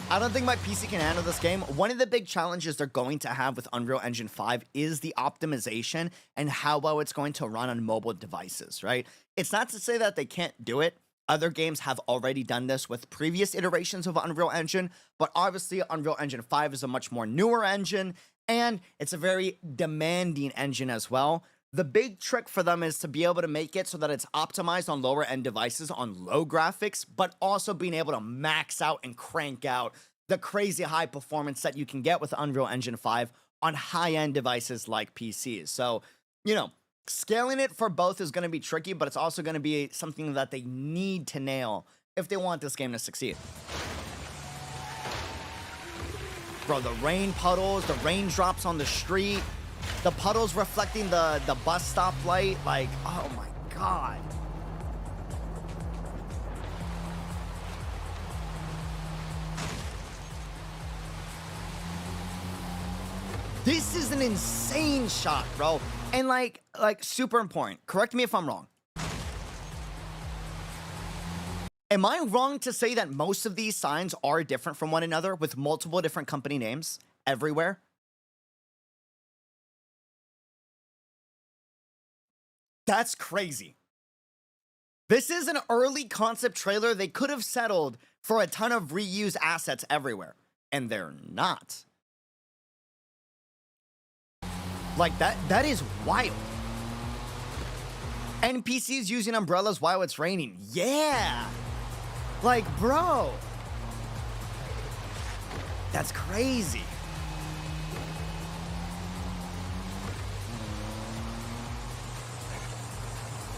I don't think my PC can handle this game. One of the big challenges they're going to have with Unreal Engine 5 is the optimization and how well it's going to run on mobile devices, right? It's not to say that they can't do it. Other games have already done this with previous iterations of Unreal Engine, but obviously Unreal Engine 5 is a much more newer engine, and it's a very demanding engine as well. The big trick for them is to be able to make it so that it's optimized on lower end devices on low graphics, but also being able to max out and crank out the crazy high performance that you can get with Unreal Engine 5 on high end devices like PCs. So, you know, scaling it for both is going to be tricky, but it's also going to be something that they need to nail if they want this game to succeed. Bro, the rain puddles, the raindrops on the street, the puddles reflecting the bus stop light, like, oh my god. This is an insane shot, bro. And like super important. Correct me if I'm wrong. Am I wrong to say that most of these signs are different from one another with multiple different company names everywhere? That's crazy. This is an early concept trailer. They could have settled for a ton of reused assets everywhere, and they're not. Like, that is wild. NPCs using umbrellas while it's raining. Yeah. Like, bro. That's crazy.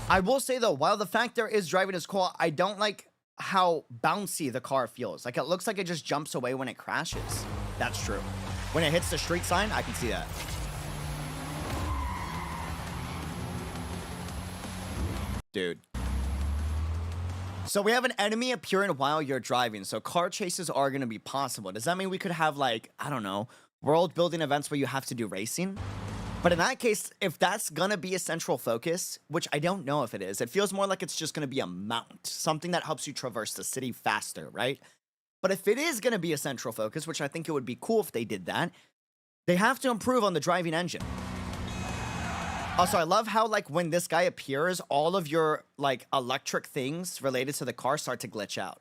I will say, though, while the fact there is driving is cool, I don't like how bouncy the car feels. Like, it looks like it just jumps away when it crashes. That's true. When it hits the street sign, I can see that. Dude. So we have an enemy appearing while you're driving, so car chases are going to be possible. Does that mean we could have, like, I don't know, world building events where you have to do racing? But in that case, if that's going to be a central focus, which I don't know if it is, it feels more like it's just going to be a mount, something that helps you traverse the city faster, right? But if it is going to be a central focus, which I think it would be cool if they did that, they have to improve on the driving engine. Also, I love how, like, when this guy appears, all of your, like, electric things related to the car start to glitch out.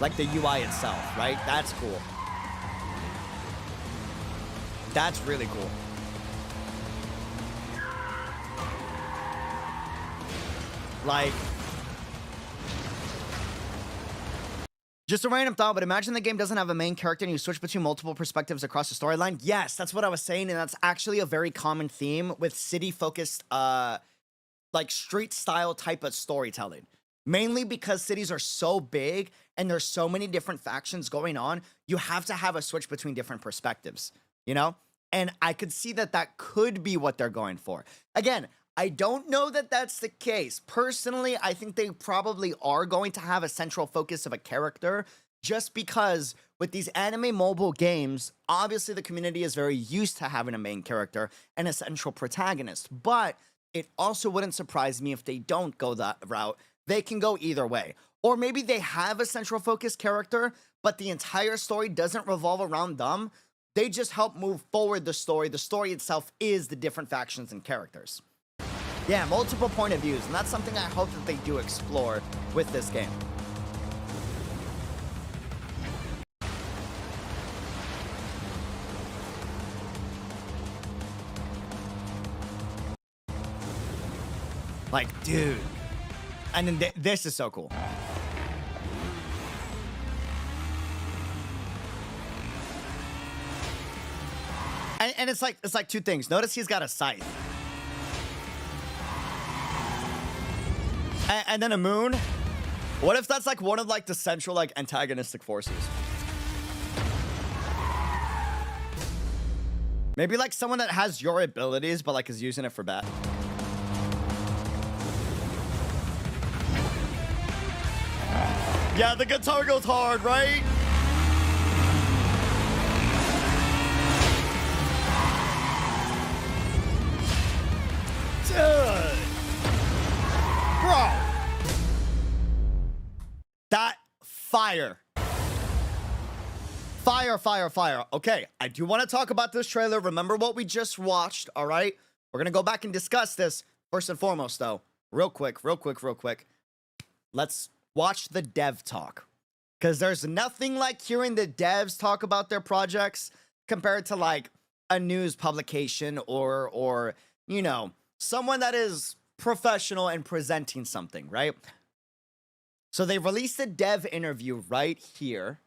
Like the UI itself, right? That's cool. That's really cool. Like, just a random thought, but imagine the game doesn't have a main character and you switch between multiple perspectives across the storyline. Yes, that's what I was saying, and that's actually a very common theme with city-focused, like, street-style type of storytelling. Mainly because cities are so big and there's so many different factions going on, you have to have a switch between different perspectives, you know? And I could see that that could be what they're going for. Again, I don't know that that's the case. Personally, I think they probably are going to have a central focus of a character just because with these anime mobile games, obviously the community is very used to having a main character and a central protagonist. But it also wouldn't surprise me if they don't go that route. They can go either way. Or maybe they have a central focus character, but the entire story doesn't revolve around them. They just help move forward the story. The story itself is the different factions and characters. Yeah, multiple point of views, and that's something I hope that they do explore with this game. Like, dude. And then this is so cool. And it's like two things. Notice he's got a scythe. And then a moon. What if that's like one of like the central like antagonistic forces? Maybe like someone that has your abilities but like is using it for bad. Yeah, the guitar goes hard, right? Dude. Bro. That fire. Fire. Okay, I do want to talk about this trailer. Remember what we just watched, all right? We're going to go back and discuss this. First and foremost, though, real quick. Let's watch the dev talk. Because there's nothing like hearing the devs talk about their projects compared to, like, a news publication or you know, someone that is professional and presenting something, right? So they released a dev interview right here.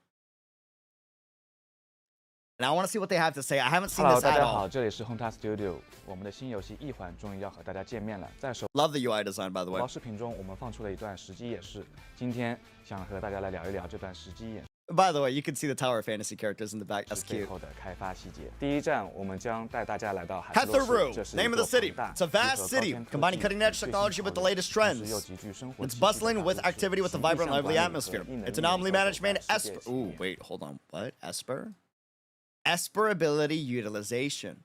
And I want to see what they have to say. I haven't seen Hello， this 大 at 家 all. 好，这里是 Honta Studio。我们的新游戏《异环》终于要和大家见面了。在首 Love the UI design, by the way. 播视频中，我们放出了一段实机演示。今天想和大家来聊一聊这段实机演示 By the way, you can see the Tower Fantasy characters in the back. That's 背 cute. 后的开发细节。第一站，我们将带大家来到海特洛 Hetheru, 市，这是 name 一 of the 座 city. 庞大、 It's a vast 集合高 city, 天科 combining 技与 cutting-edge 最新 technology 潮 with the 流 latest 同时 trends. 又极具生活 It's 气息的 bustling 大 with 都市 activity with a 行 vibrant, 政 lively 管理和 atmosphere. 艺能 It's 力都 anomaly 走在 management. 世界 Esper. 前 Ooh, 沿 wait, hold on. What? Esper? Esper ability utilization.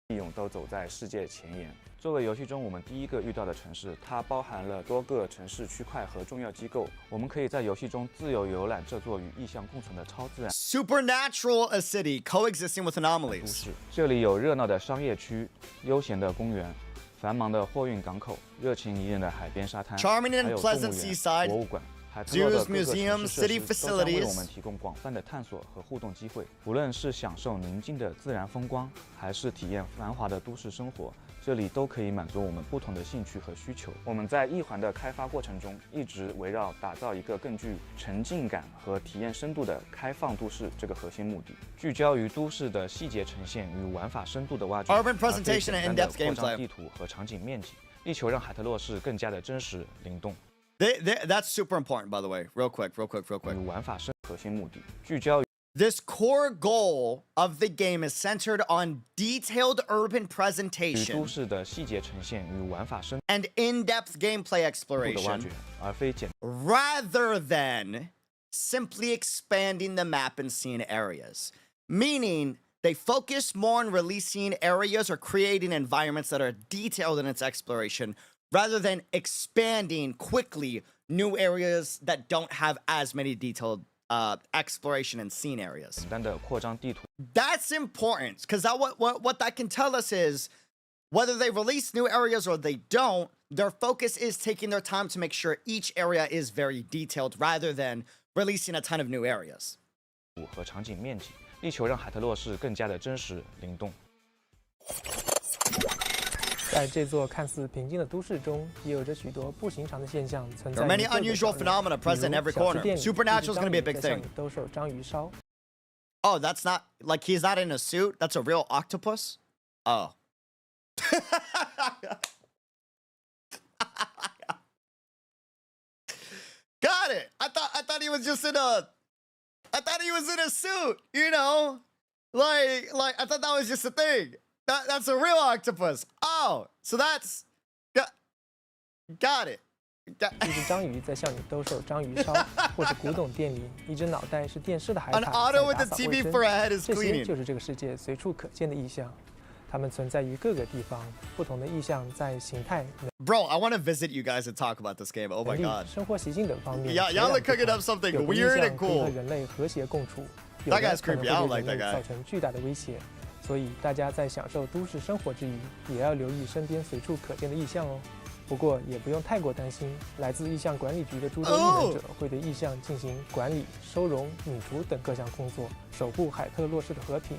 利用都走在世界前沿。作为游戏中我们第一个遇到的城市，它包含了多个城市区块和重要机构。我们可以在游戏中自由游览这座与意象共存的超自然 Supernatural a city coexisting with 都 anomalies. 市。这里有热闹的商业区、悠闲的公园、繁忙的货运港口、热情宜人的海边沙滩， Charming and 还有动 pleasant 物园、 seaside, 博物馆。海特洛的 zoos, 各个城 museums, 市设 city 施都将为 facilities 我们提供广泛的探索和互动机会。无论是享受宁静的自然风光，还是体验繁华的都市生活，这里都可以满足我们不同的兴趣和需求。我们在异环的开发过程中，一直围绕打造一个更具沉浸感和体验深度的开放都市这个核心目的，聚焦于都市的细节呈现与玩法深度的挖掘， Urban 而非 presentation and 简单的 in-depth 扩张 gameplay. 地图和场景面积，力求让海特洛市更加的真实灵动。 That's super important, by the way. Real quick. 与玩法深核心目的，聚焦于 This core goal of the game is centered on detailed urban 与 presentation 都市的细节呈现与玩法深 and in-depth gameplay 度的挖 exploration 掘，而非简 rather than simply expanding the map and scene areas. Meaning, they focus more on releasing areas or creating environments that are detailed in its exploration rather than expanding quickly new areas that don't have as many detailed exploration and scene areas. 简单的扩张地图。 That's important because what that can tell us is whether they release new areas or they don't, their focus is taking their time to make sure each area is very detailed rather than releasing a ton of new areas. 和场景面积，力求让海特洛市更加的真实灵动。在这座看似平静的都市中，也有着许多不寻常的现象存 There 在 are 于 many 各个 unusual 角落 phenomena present in 比 every 如小吃 corner. 店里 Supernatural is going to be a 一只 big 章鱼在向 thing. 你兜售章鱼烧。 Oh, that's not like he's not in a suit. That's a real octopus. Oh. Got it. I thought he was just in a suit, you know? Like I thought that was just a thing. That's a real octopus. Oh, so that's got it. 一只章鱼在向你兜售章鱼烧，或者古董店里一只脑袋是电视的海獭 An auto 在 with 打 a 扫 TV 卫生。 for a head is 这些 cleaning. 就是这个世界随处可见的意象，它们存在于各个地方。不同的意象在形态、 Bro, I want to visit you guys and talk about this game. Oh my 能力、 god. 生活习性等方面 Yeah, 截然 y'all are 不 cooking 同 up something 有的意 weird 象 and 可以和 cool. 人类和谐共处，有 That 的 guy's 可能 creepy. I don't 会 like 对 that 人 guy. 类造成巨大的威胁。所以大家在享受都市生活之余，也要留意身边随处可见的意象哦。不过也不用太过担心，来自意象管理局的诸多异能者会对意象进行管理、收容、泯除等各项工作，守护海特洛市的和平。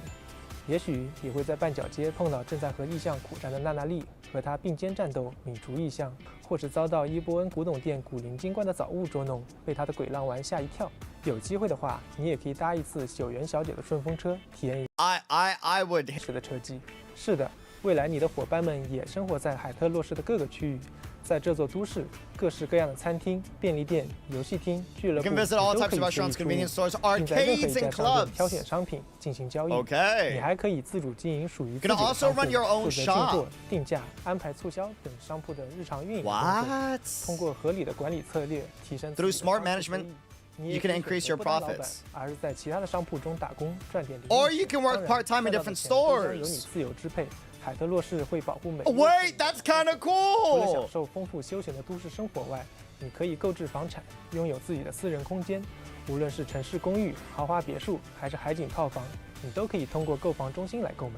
也许也会在绊脚街碰到正在和意象苦战的娜娜莉，和她并肩战斗，泯除意象，或是遭到伊波恩古董店古灵精怪的早物捉弄，被他的鬼浪丸吓一跳。有机会的话，你也可以搭一次9元小姐的顺风车，体验一 I would 时的车技。是的，未来你的伙伴们也生活在海特洛市的各个区域，在这座都市，各式各样的餐厅、便利店、游戏厅、俱乐部 You 你 can 都 visit all 可 types 以 of 随意 restaurants, 出入 convenience stores, 并在任何 arcades, 一家 and 商店挑 clubs. 选商品进行交易。 Okay. 你还可以自主经营属于自己 You 的 can also 商铺， run your own 负责进 shop. 货、定价、安排促销等商铺的日常运营工作。 What? 通过合理的管理策略，提升自 Through 己的 smart 商铺收 management, 益。你也 you 可 can 以 increase 选择 your 不当老板 profits. 而是在其他的商铺中打工赚点零 Or 用 you 钱 can work 当然 part-time in 赚到的 different 钱都将由你 stores. 自由支配。海特洛市会保护每一 Oh, 位 wait, that's kind of 除了享 cool. 受丰富休闲的都市生活外，你可以购置房产，拥有自己的私人空间。无论是城市公寓、豪华别墅，还是海景套房，你都可以通过购房中心来购买。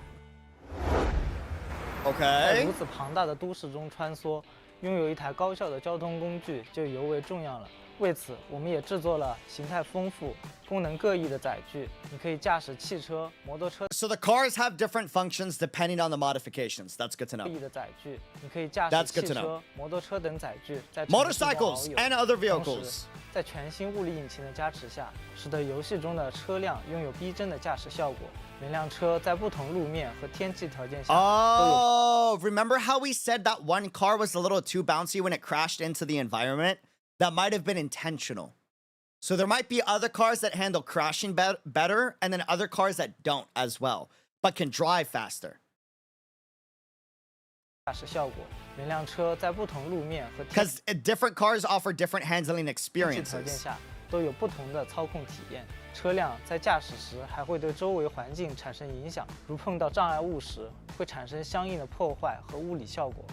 在 Okay. 如此庞大的都市中穿梭，拥有一台高效的交通工具就尤为重要了。为此，我们也制作了形态丰富、功能各异的载具。你可以驾驶汽车、摩托车 So the cars have different functions depending on the modifications. That's good to 各 know. 异的载具，你可以驾 That's 驶 good 汽 to know. 车、摩托车等载具在城市中遨 Motorcycles 游。 and other 同 vehicles. 时，在全新物理引擎的加持下，使得游戏中的车辆拥有逼真的驾驶效果。每辆车在不同路面和天气条件下都有 Oh, remember how we said that one car was a little too bouncy when it crashed into the environment? That might have been intentional. So there might be other cars that handle crashing better, and then other cars that don't as well, but can drive faster. 驾驶效果。每辆车在不同路面和天 Because different cars offer different handling 气条件 experiences. 下都有不同的操控体验。车辆在驾驶时还会对周围环境产生影响，如碰到障碍物时会产生相应的破坏和物理效果。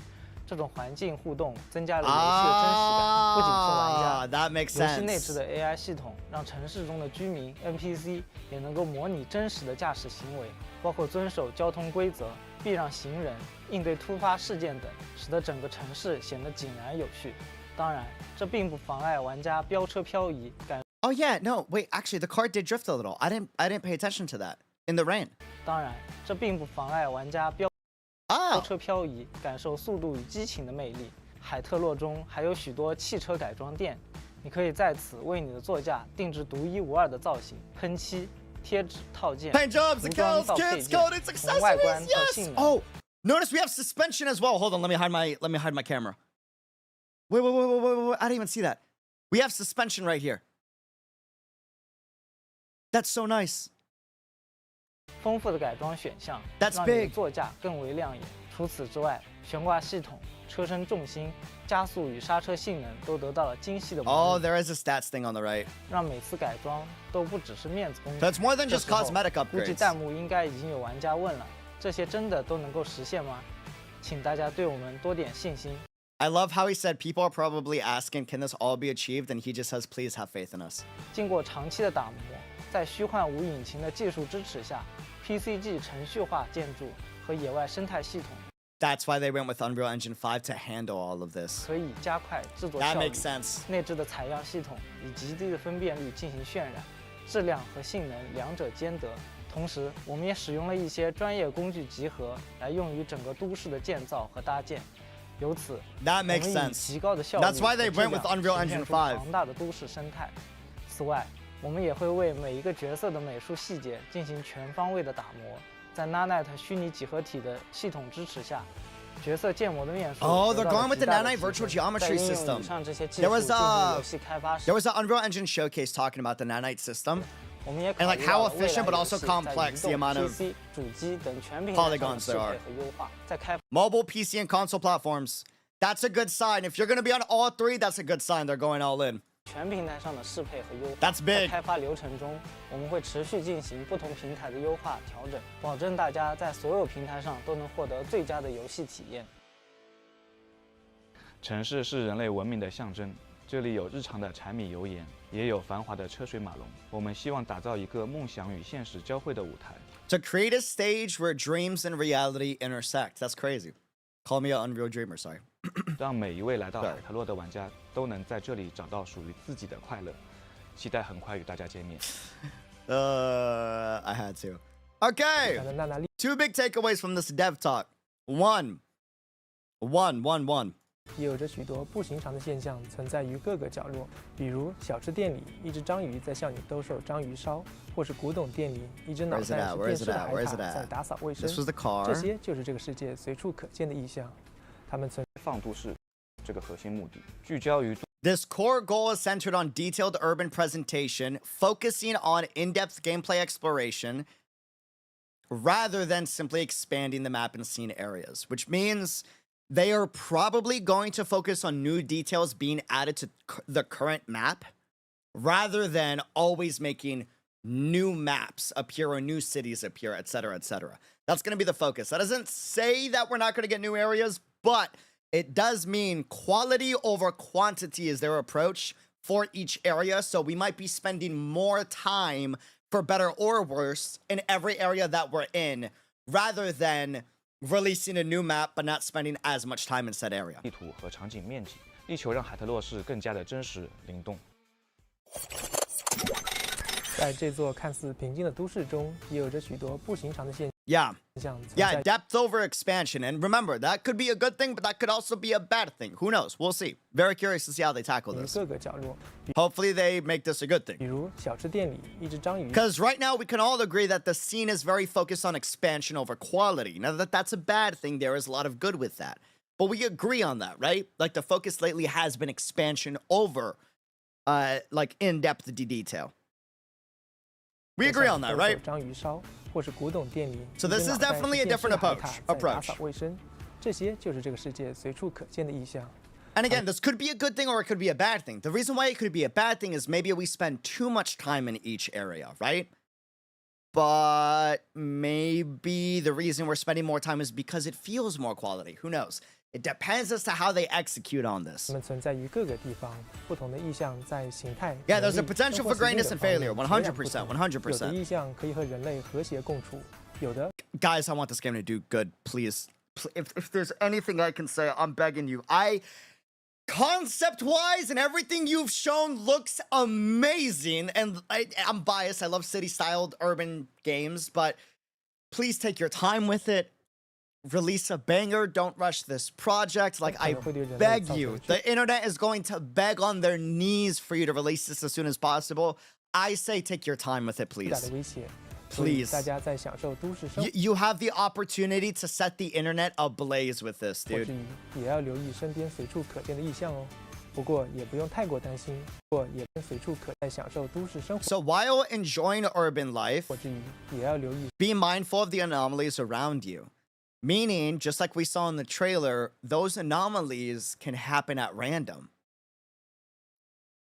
这种环境互动增加了游戏的真实感，不仅是玩 That 家， makes 游戏内 sense. 置的 AI 系统让城市中的居民 NPC 也能够模拟真实的驾驶行为，包括遵守交通规则、避让行人、应对突发事件等，使得整个城市显得井然有序。当然，这并不妨碍玩家飙车漂移，感 Oh yeah, no, wait, actually the car did drift a little. I didn't pay attention to that in the rain. 当然，这并不妨碍玩家飙 Oh. 车漂移，感受速度与激情的魅力。海特洛中还有许多汽车改装店，你可以在此为你的座驾定制独一无二的造型、喷漆、贴纸套件、 Paint jobs, 涂装 decals, 到配 kids, 件， coatings, 从外观 accessories, 到 yes. 性能。 Oh, notice we have suspension as well. Hold on, let me hide my camera. Wait. I didn't even see that. We have suspension right here. That's so nice. 丰富的改装选项 That's 让你的 big. 座驾更为亮眼。除此之外，悬挂系统、车身重心、加速与刹车性能都得到了精细的模 Oh, 拟， there is a stats thing on the right. 让每次改装都不只是面子工程。 So it's more than 这 just 时候 cosmetic 估计 upgrades. 弹幕应该已经有玩家问了：这些真的都能够实现吗？请大家对我们多点信心。 I love how he said people are probably asking, can this all be achieved? And he just says, please have faith in us. 经过长期的打磨，在虚幻五引擎的技术支持下 ，PCG 程序化建筑和野外生态系统 That's why they went with Unreal Engine 5 to handle all of this. 可以加快制作 That 效率 makes。sense. 内置的采样系统以极低的分辨率进行渲染，质量和性能两者兼得。同时，我们也使用了一些专业工具集合来用于整个都市的建造和搭建。由此， That 我 makes 们以 sense. 极高的效率 That's why they 和质 went with 量 Unreal 呈现 Engine 出5. 庞大的都市生态。此外，我们也会为每一个角色的美术细节进行全方位的打磨。在 Nanite 虚拟几何体的系统支持下，角色建模的面数 Oh, 得 they're 到了 going with 极 the 大的 Nanite 提升 virtual geometry 在应用 system. 以上这些技 There 术 was 进行 a- 游戏开发时 There，was an Unreal Engine showcase talking about the Nanite system. 我们也 And 考 like 虑 how 到了未 efficient 来 but 游 also 戏 complex 在 the 移动 amount of PC、主机等全平台上的 polygons 适 there 配 are. 和优化，在开 Mobile, PC, and console platforms. That's a good sign. If you're going to be on all three, that's a good sign. They're going all in. 全平台上的适配和优化。 That's 在 big. 开发流程中，我们会持续进行不同平台的优化调整，保证大家在所有平台上都能获得最佳的游戏体验。城市是人类文明的象征，这里有日常的柴米油盐，也有繁华的车水马龙。我们希望打造一个梦想与现实交汇的舞台。 To create a stage where dreams and reality intersect. That's crazy. Call me an Unreal Dreamer, sorry. 让每一位来到海特洛的玩家都能在这里找到属于自己的快乐。期待很快与大家见面。I had to. Okay. 的娜娜丽 Two big takeaways from this dev talk. One. 也有着许多不寻常的现象存在于各个角落，比如小吃店里一只章鱼在向你兜售章鱼烧，或是古董店里一只脑袋是电视的海獭在打扫卫生。这些就是这个世界随处可见的意象，它们存放都市这个核心目的，聚焦于。This core goal is centered on detailed urban presentation, focusing on in-depth gameplay exploration, rather than simply expanding the map and scene areas, which means they are probably going to focus on new details being added to the current map, rather than always making new maps appear or new cities appear, etc., etc. That's going to be the focus. That doesn't say that we're not going to get new areas, but it does mean quality over quantity is their approach for each area. So we might be spending more time, for better or worse, in every area that we're in, rather than releasing a new map but not spending as much time in said area. 地图和场景面积，力求让海特洛市更加的真实灵动。在这座看似平静的都市中，也有着许多不寻常的现象。 Yeah, depth over expansion. And remember, that could be a good thing, but that could also be a bad thing. Who knows? We'll see. Very curious to see how they tackle this. Hopefully they make this a good thing. Because right now we can all agree that the scene is very focused on expansion over quality. Now that's a bad thing, there is a lot of good with that. But we agree on that, right? Like the focus lately has been expansion over like in-depth detail. We agree on that, right? So this is definitely a different approach. And again, this could be a good thing or it could be a bad thing. The reason why it could be a bad thing is maybe we spend too much time in each area, right? But maybe the reason we're spending more time is because it feels more quality. Who knows? It depends as to how they execute on this. Yeah, there's a potential for greatness and failure. 100%, 100%. Guys, I want this game to do good, please. If there's anything I can say, I'm begging you. Concept-wise and everything you've shown looks amazing. And I'm biased. I love city-styled urban games. But please take your time with it. Release a banger. Don't rush this project. Like, I beg you. The internet is going to beg on their knees for you to release this as soon as possible. I say take your time with it, please. Please. You have the opportunity to set the internet ablaze with this, dude. So while enjoying urban life, be mindful of the anomalies around you. Meaning, just like we saw in the trailer, those anomalies can happen at random.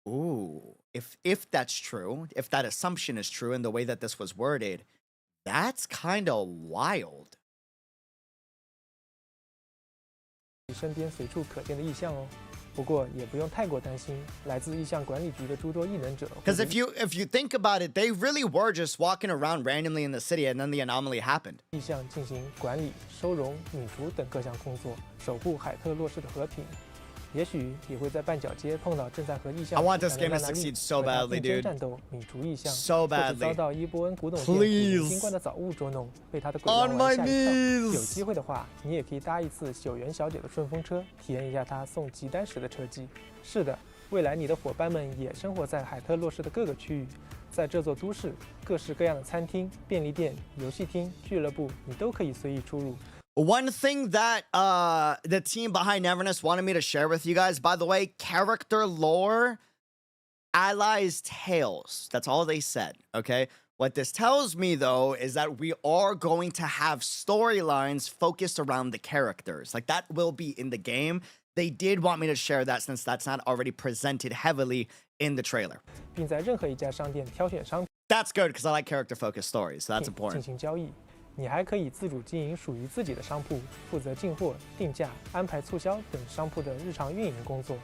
Ooh, if that's true, if that assumption is true in the way that this was worded, that's kind of wild. Because if you think about it, they really were just walking around randomly in the city and then the anomaly happened. I want this game to succeed so badly, dude. So badly. Please. On my knees. One thing that the team behind Neverness wanted me to share with you guys, by the way, character lore, allies, tales. That's all they said, okay? What this tells me, though, is that we are going to have storylines focused around the characters. Like, that will be in the game. They did want me to share that since that's not already presented heavily in the trailer. That's good, because I like character-focused stories, so that's important. 你还可以自主经营属于自己的商铺，负责进货、定价、安排促销等商铺的日常运营工作。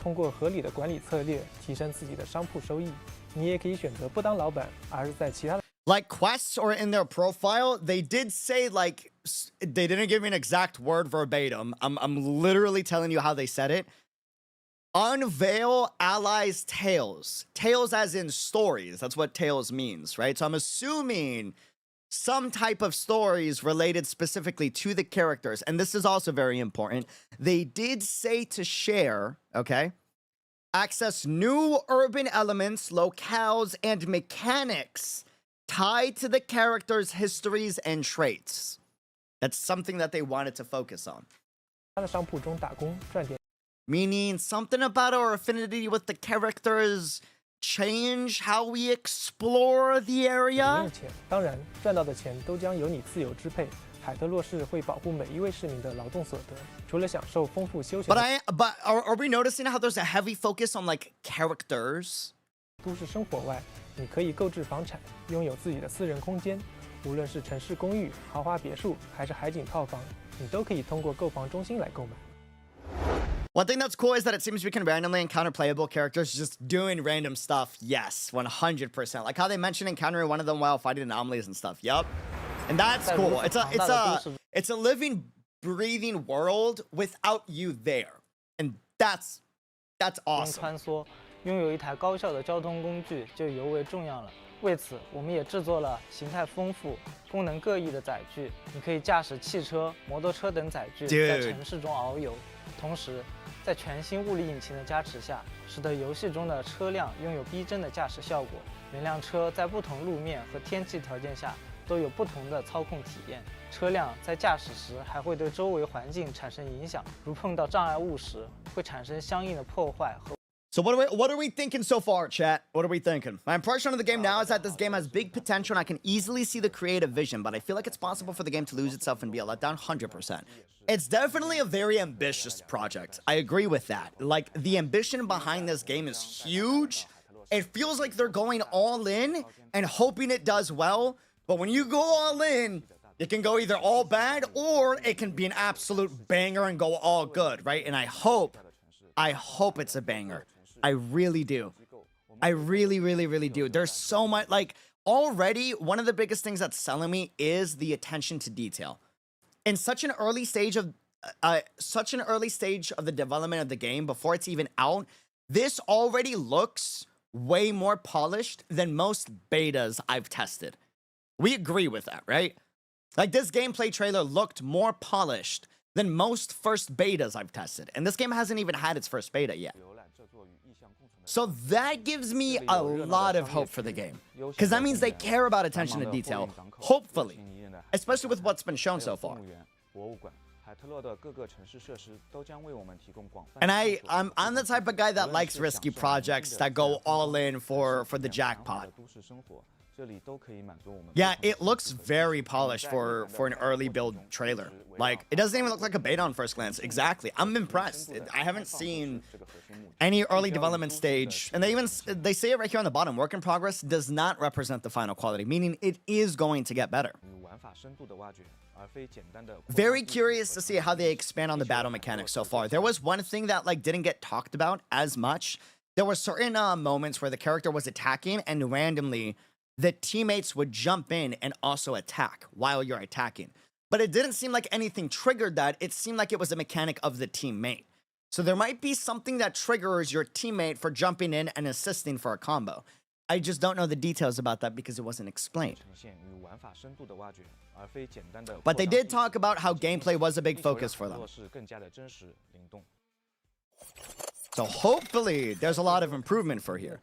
通过合理的管理策略，提升自己的商铺收益。你也可以选择不当老板，而是在其他。Like quests or in their profile, they did say like they didn't give me an exact word verbatim. I'm literally telling you how they said it. Unveil allies' tales. Tales as in stories. That's what tales means, right? So I'm assuming some type of stories related specifically to the characters. And this is also very important. They did say to share, okay, access new urban elements, locales, and mechanics tied to the characters' histories and traits. That's something that they wanted to focus on. 他的商铺中打工赚点 Meaning something about our affinity with the characters change how we explore the 零 area. 用钱，当然赚到的钱都将由你自由支配。海特洛市会保护每一位市民的劳动所得，除了享受丰富休闲 But are we noticing how there's a heavy focus on like characters? 都市生活外，你可以购置房产，拥有自己的私人空间。无论是城市公寓、豪华别墅，还是海景套房，你都可以通过购房中心来购买。 One thing that's cool is that it seems we can randomly encounter playable characters just doing random stuff. Yes, 100%. Like how they mentioned encountering one of them while fighting anomalies and stuff. Yup. And that's cool. It's a living, breathing world without you there. And that's awesome. 穿梭，拥有一台高效的交通工具就尤为重要了。为此，我们也制作了形态丰富、功能各异的载具。你可以驾驶汽车、摩托车等载具在城市中遨游，同时，在全新物理引擎的加持下，使得游戏中的车辆拥有逼真的驾驶效果。每辆车在不同路面和天气条件下都有不同的操控体验。车辆在驾驶时还会对周围环境产生影响，如碰到障碍物时，会产生相应的破坏和。 So what are we thinking so far, chat? What are we thinking? My impression of the game now is that this game has big potential and I can easily see the creative vision, but I feel like it's possible for the game to lose itself and be a letdown 100%. It's definitely a very ambitious project. I agree with that. Like, the ambition behind this game is huge. It feels like they're going all in and hoping it does well, but when you go all in, it can go either all bad or it can be an absolute banger and go all good, right? And I hope it's a banger. I really do. I really do. There's so much, like, already one of the biggest things that's selling me is the attention to detail. In such an early stage of the development of the game, before it's even out, this already looks way more polished than most betas I've tested. We agree with that, right? Like, this gameplay trailer looked more polished than most first betas I've tested. And this game hasn't even had its first beta yet. So that gives me a lot of hope for the game. Because that means they care about attention to detail. Hopefully. Especially with what's been shown so far. And I'm the type of guy that likes risky projects that go all in for the jackpot. Yeah, it looks very polished for an early build trailer. Like, it doesn't even look like a beta on first glance. Exactly. I'm impressed. I haven't seen any early development stage. And they say it right here on the bottom. Work in progress does not represent the final quality, meaning it is going to get better. Very curious to see how they expand on the battle mechanics so far. There was one thing that like didn't get talked about as much. There were certain moments where the character was attacking and randomly the teammates would jump in and also attack while you're attacking. But it didn't seem like anything triggered that. It seemed like it was a mechanic of the teammate. So there might be something that triggers your teammate for jumping in and assisting for a combo. I just don't know the details about that because it wasn't explained. But they did talk about how gameplay was a big focus for them. So hopefully there's a lot of improvement for here.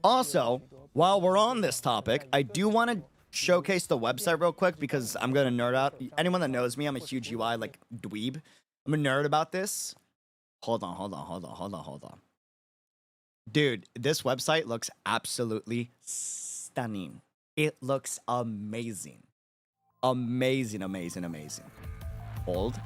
Also, while we're on this topic, I do want to showcase the website real quick because I'm going to nerd out. Anyone that knows me, I'm a huge UI like dweeb. I'm a nerd about this. Hold on. Dude, this website looks absolutely stunning. It looks amazing. Amazing. Hold.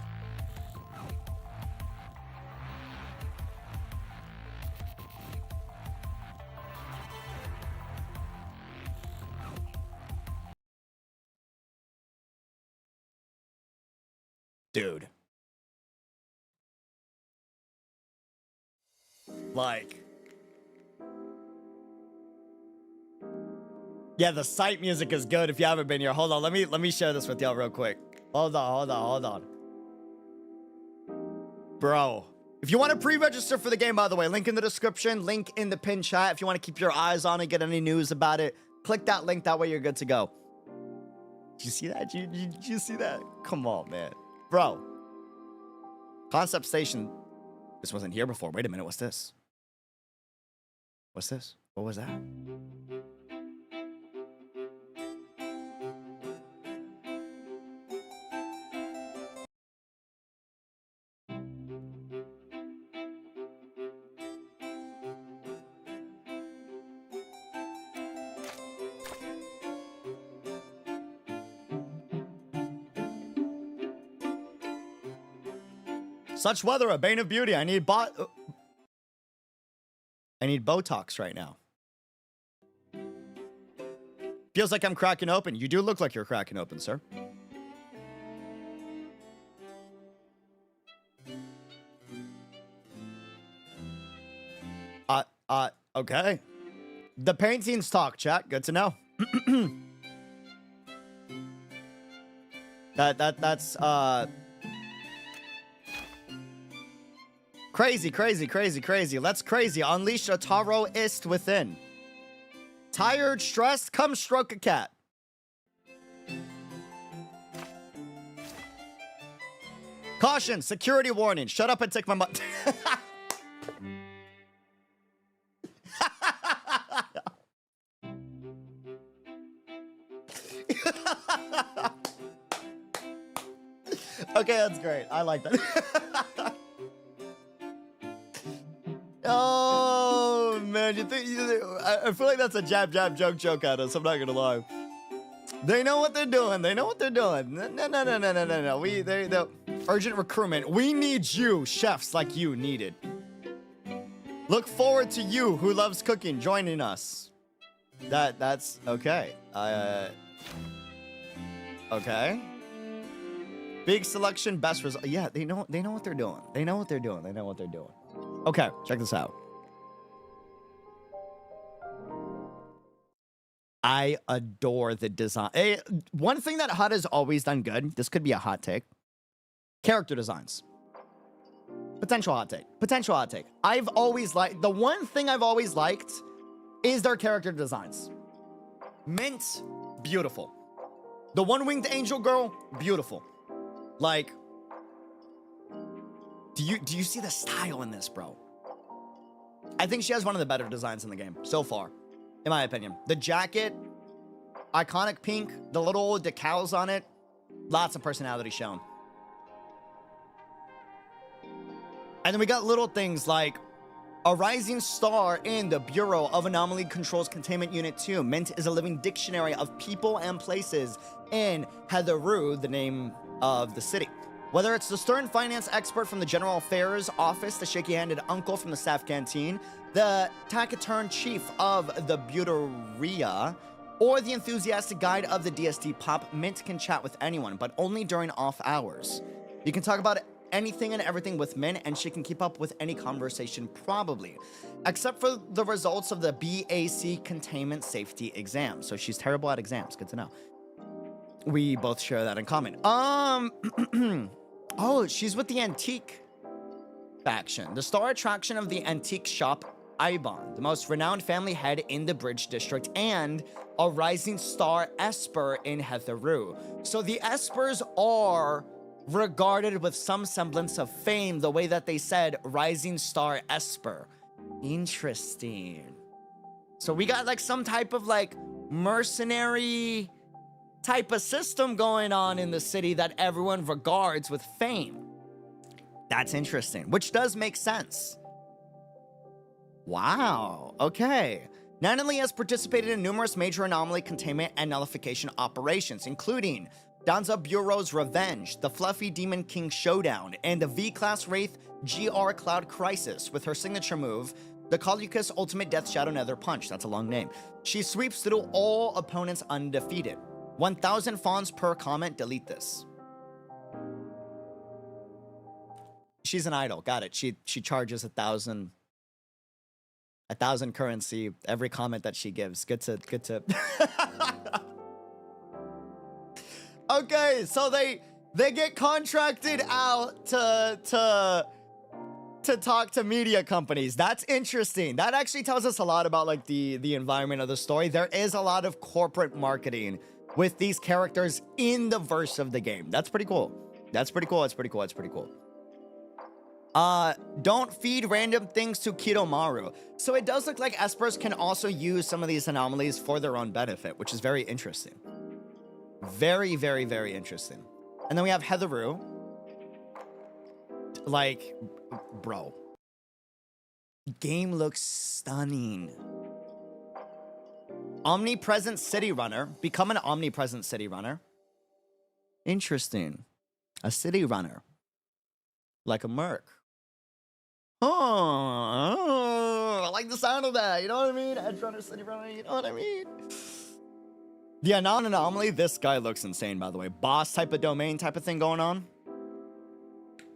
Dude. Like, yeah, the site music is good if you haven't been here. Hold on, let me share this with y'all real quick. Hold on. Bro, if you want to pre-register for the game, by the way, link in the description, link in the pinned chat. If you want to keep your eyes on it, get any news about it, click that link. That way you're good to go. Did you see that? Did you see that? Come on, man. Bro. Concept Station. This wasn't here before. Wait a minute. What's this? What's this? What was that? Such weather, a bane of beauty. I need Botox right now. Feels like I'm cracking open. You do look like you're cracking open, sir. Okay. The paintings talk, chat. Good to know. That's crazy, crazy, crazy, crazy. Let's crazy. Unleash a Taroist within. Tired, stressed, come stroke a cat. Caution, security warning. Shut up and take my money. Okay, that's great. I like that. Oh, man. I feel like that's a jab, joke at us. I'm not going to lie. They know what they're doing. They know what they're doing. No. Urgent recruitment. We need you, chefs like you needed. Look forward to you who loves cooking joining us. That's okay. Okay. Big selection, best result. Yeah, they know what they're doing. They know what they're doing. They know what they're doing. Okay, check this out. I adore the design. One thing that HUD has always done good, this could be a hot take. Character designs. Potential hot take. I've always liked, the one thing I've always liked is their character designs. Mint, beautiful. The one-winged angel girl, beautiful. Like, do you see the style in this, bro? I think she has one of the better designs in the game so far, in my opinion. The jacket, iconic pink, the little decals on it, lots of personality shown. And then we got little things like a rising star in the Bureau of Anomaly Control's Containment Unit 2. Mint is a living dictionary of people and places in Heatheroo, the name of the city. Whether it's the stern finance expert from the General Affairs Office, the shaky-handed uncle from the staff canteen, the taciturn chief of the Buteria, or the enthusiastic guide of the DST Pop, Mint can chat with anyone, but only during off hours. You can talk about anything and everything with Mint, and she can keep up with any conversation, probably. Except for the results of the BAC Containment Safety exam. So she's terrible at exams. Good to know. We both share that in common. Oh, she's with the Antique faction. The star attraction of the antique shop, Ibon, the most renowned family head in the Bridge District, and a rising star Esper in Heatheroo. So the Espers are regarded with some semblance of fame, the way that they said rising star Esper. Interesting. So we got like some type of like mercenary type of system going on in the city that everyone regards with fame. That's interesting, which does make sense. Wow, okay. Natalie has participated in numerous major anomaly containment and nullification operations, including Danza Bureau's Revenge, the Fluffy Demon King Showdown, and the V-Class Wraith GR Cloud Crisis with her signature move, the Calucus Ultimate Death Shadow Nether Punch. That's a long name. She sweeps through all opponents undefeated. 1,000 fawns per comment. Delete this. She's an idol. Got it. She charges 1,000 currency every comment that she gives. Good to. Okay, so they get contracted out to talk to media companies. That's interesting. That actually tells us a lot about like the environment of the story. There is a lot of corporate marketing with these characters in the verse of the game. That's pretty cool. That's pretty cool. That's pretty cool. That's pretty cool. Don't feed random things to Kidomaru. So it does look like espers can also use some of these anomalies for their own benefit, which is very interesting. Very, very, very interesting. And then we have Heatheru. Like, bro. Game looks stunning. Omnipresent city runner. Become an omnipresent city runner. Interesting. A city runner. Like a merc. Oh, I like the sound of that. You know what I mean? Edge runner, city runner. You know what I mean? The anomaly. This guy looks insane, by the way. Boss type of domain type of thing going on.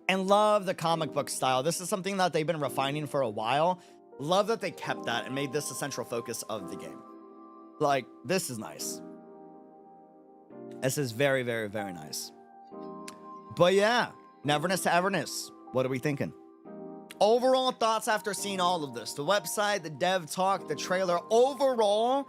And love the comic book style. This is something that they've been refining for a while. Love that they kept that and made this a central focus of the game. Like, this is nice. This is very, very, very nice. But yeah, Neverness to Everness. What are we thinking? Overall thoughts after seeing all of this. The website, the dev talk, the trailer. Overall,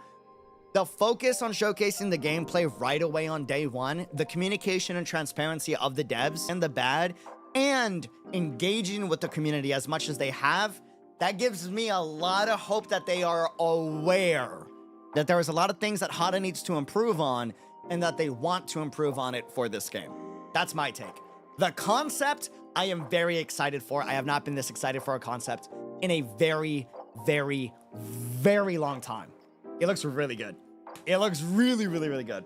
the focus on showcasing the gameplay right away on day one, the communication and transparency of the devs and the bad, and engaging with the community as much as they have, that gives me a lot of hope that they are aware that there is a lot of things that Hada needs to improve on and that they want to improve on it for this game. That's my take. The concept, I am very excited for. I have not been this excited for a concept in a very, very, very long time. It looks really good. It looks really, really, really good.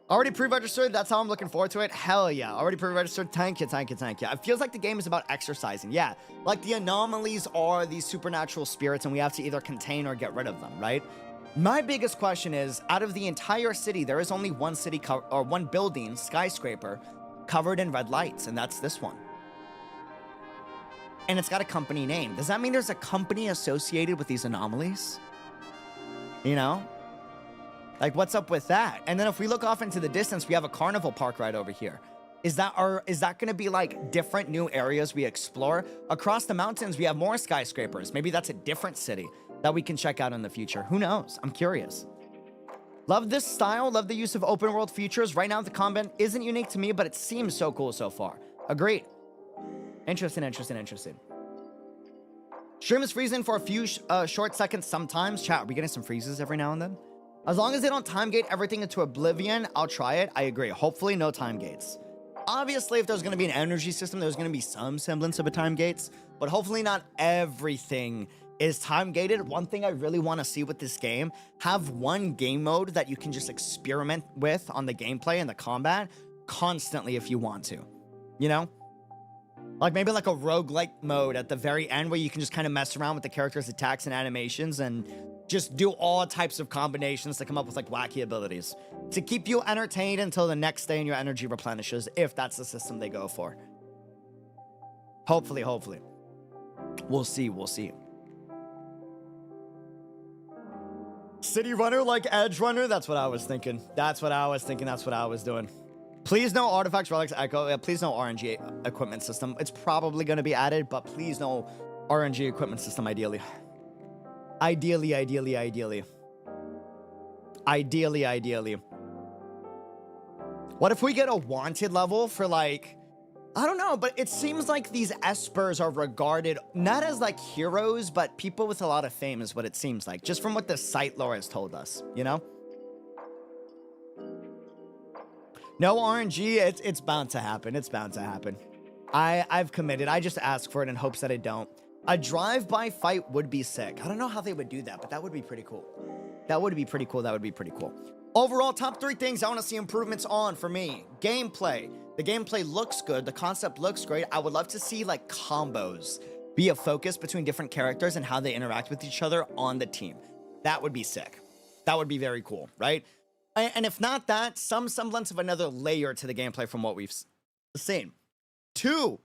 Already pre-registered? That's how I'm looking forward to it. Hell yeah. Already pre-registered? Thank you, thank you, thank you. It feels like the game is about exercising. Yeah. Like the anomalies are these supernatural spirits and we have to either contain or get rid of them, right? My biggest question is, out of the entire city, there is only one city or one building, skyscraper, covered in red lights, and that's this one. And it's got a company name. Does that mean there's a company associated with these anomalies? You know? Like, what's up with that? And then if we look off into the distance, we have a carnival park right over here. Is that going to be like different new areas we explore? Across the mountains, we have more skyscrapers. Maybe that's a different city that we can check out in the future. Who knows? I'm curious. Love this style. Love the use of open world features. Right now, the combat isn't unique to me, but it seems so cool so far. Agreed. Interesting, interesting, interesting. Stream is freezing for a few short seconds sometimes. Chat, are we getting some freezes every now and then? As long as they don't time gate everything into oblivion, I'll try it. I agree. Hopefully, no time gates. Obviously, if there's going to be an energy system, there's going to be some semblance of a time gates, but hopefully not everything is time gated. One thing I really want to see with this game, have one game mode that you can just experiment with on the gameplay and the combat constantly if you want to, you know? Like maybe like a roguelike mode at the very end where you can just kind of mess around with the characters' attacks and animations and just do all types of combinations to come up with like wacky abilities to keep you entertained until the next day and your energy replenishes, if that's the system they go for. Hopefully, hopefully. We'll see, we'll see. City runner like edge runner? That's what I was thinking. That's what I was thinking. That's what I was doing. Please no artifacts, relics, echo. Please no RNG equipment system. It's probably going to be added, but please no RNG equipment system ideally. Ideally, ideally, ideally. Ideally, ideally. What if we get a wanted level for like, I don't know, but it seems like these espers are regarded not as like heroes, but people with a lot of fame is what it seems like, just from what the site lore has told us, you know? No RNG, it's bound to happen. It's bound to happen. I've committed. I just ask for it in hopes that I don't. A drive-by fight would be sick. I don't know how they would do that, but that would be pretty cool. That would be pretty cool. That would be pretty cool. Overall, top 3 things I want to see improvements on for me. Gameplay. The gameplay looks good. The concept looks great. I would love to see like combos be a focus between different characters and how they interact with each other on the team. That would be sick. That would be very cool, right? And if not that, some semblance of another layer to the gameplay from what we've seen. Two.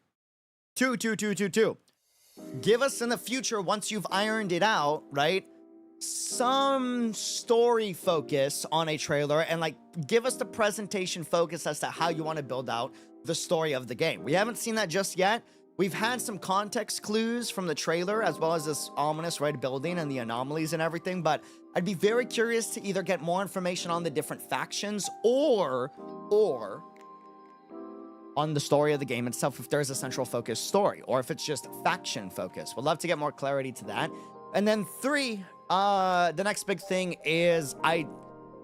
Give us in the future, once you've ironed it out, right? Some story focus on a trailer and like give us the presentation focus as to how you want to build out the story of the game. We haven't seen that just yet, We've had some context clues from the trailer, as well as this ominous red building and the anomalies and everything, but I'd be very curious to either get more information on the different factions or on the story of the game itself, if there's a central focus story, or if it's just faction focus. Would love to get more clarity to that. And then 3, the next big thing is,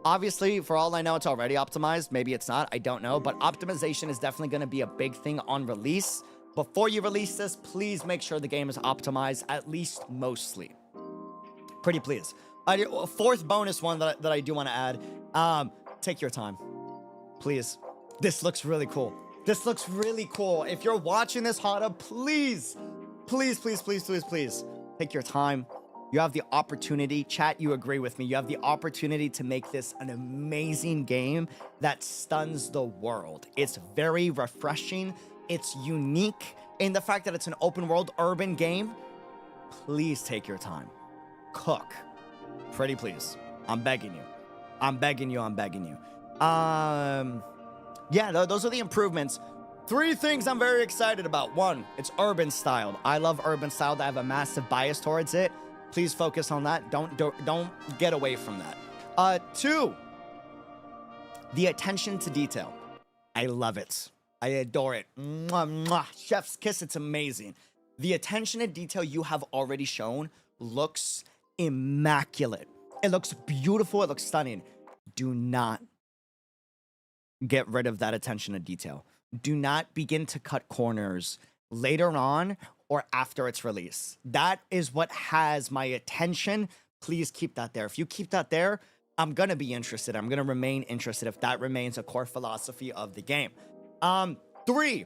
obviously, for all I know, it's already optimized. Maybe it's not, I don't know, but optimization is definitely going to be a big thing on release. Before you release this, please make sure the game is optimized, at least mostly. Pretty please. A fourth bonus one that I do want to add. Take your time. Please. This looks really cool. This looks really cool. If you're watching this, Hada, please, please, please, please, please, please, take your time. You have the opportunity, chat, you agree with me, you have the opportunity to make this an amazing game that stuns the world. It's very refreshing. It's unique in the fact that it's an open world urban game. Please take your time. Cook. Pretty please. I'm begging you. I'm begging you. I'm begging you. Yeah, those are the improvements. 3 things I'm very excited about. 1, it's urban styled. I love urban styled. I have a massive bias towards it. Please focus on that. Don't get away from that. 2, the attention to detail. I love it. I adore it. Mwah, mwah. Chef's kiss, it's amazing. The attention to detail you have already shown looks immaculate. It looks beautiful. It looks stunning. Do not get rid of that attention to detail. Do not begin to cut corners later on or after its release. That is what has my attention. Please keep that there. If you keep that there, I'm going to be interested. I'm going to remain interested if that remains a core philosophy of the game. 3,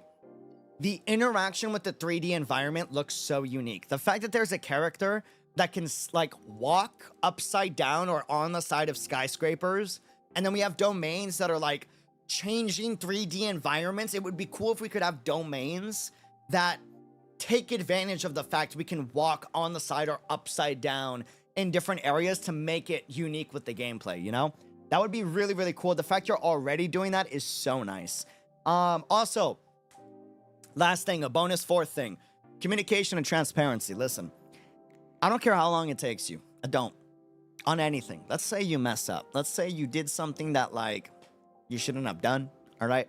the interaction with the 3D environment looks so unique. The fact that there's a character that can like walk upside down or on the side of skyscrapers, and then we have domains that are like changing 3D environments. It would be cool if we could have domains that take advantage of the fact we can walk on the side or upside down in different areas to make it unique with the gameplay, you know? That would be really, really cool. The fact you're already doing that is so nice. Also, last thing, a bonus 4th thing, communication and transparency. Listen, I don't care how long it takes you. I don't. On anything. Let's say you mess up. Let's say you did something that, like, you shouldn't have done, all right?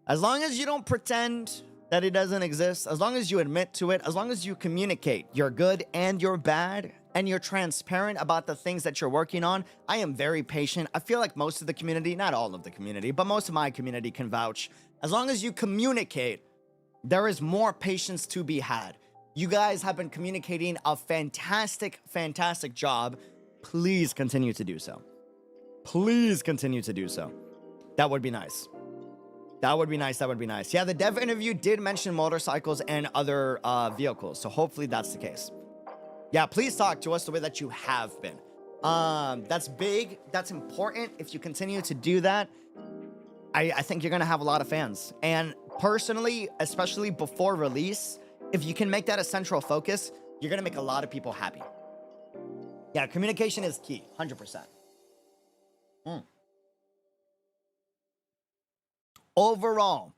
As long as you don't pretend that it doesn't exist, as long as you admit to it, as long as you communicate your good and your bad, and you're transparent about the things that you're working on, I am very patient. I feel like most of the community, not all of the community, but most of my community can vouch. As long as you communicate, there is more patience to be had. You guys have been communicating a fantastic, fantastic job. Please continue to do so. Please continue to do so. That would be nice. That would be nice. That would be nice. Yeah, the dev interview did mention motorcycles and other vehicles, so hopefully that's the case. Yeah, please talk to us the way that you have been. That's big. That's important. If you continue to do that, I think you're going to have a lot of fans. And personally, especially before release, if you can make that a central focus, you're going to make a lot of people happy. Yeah, communication is key, 100%. Overall,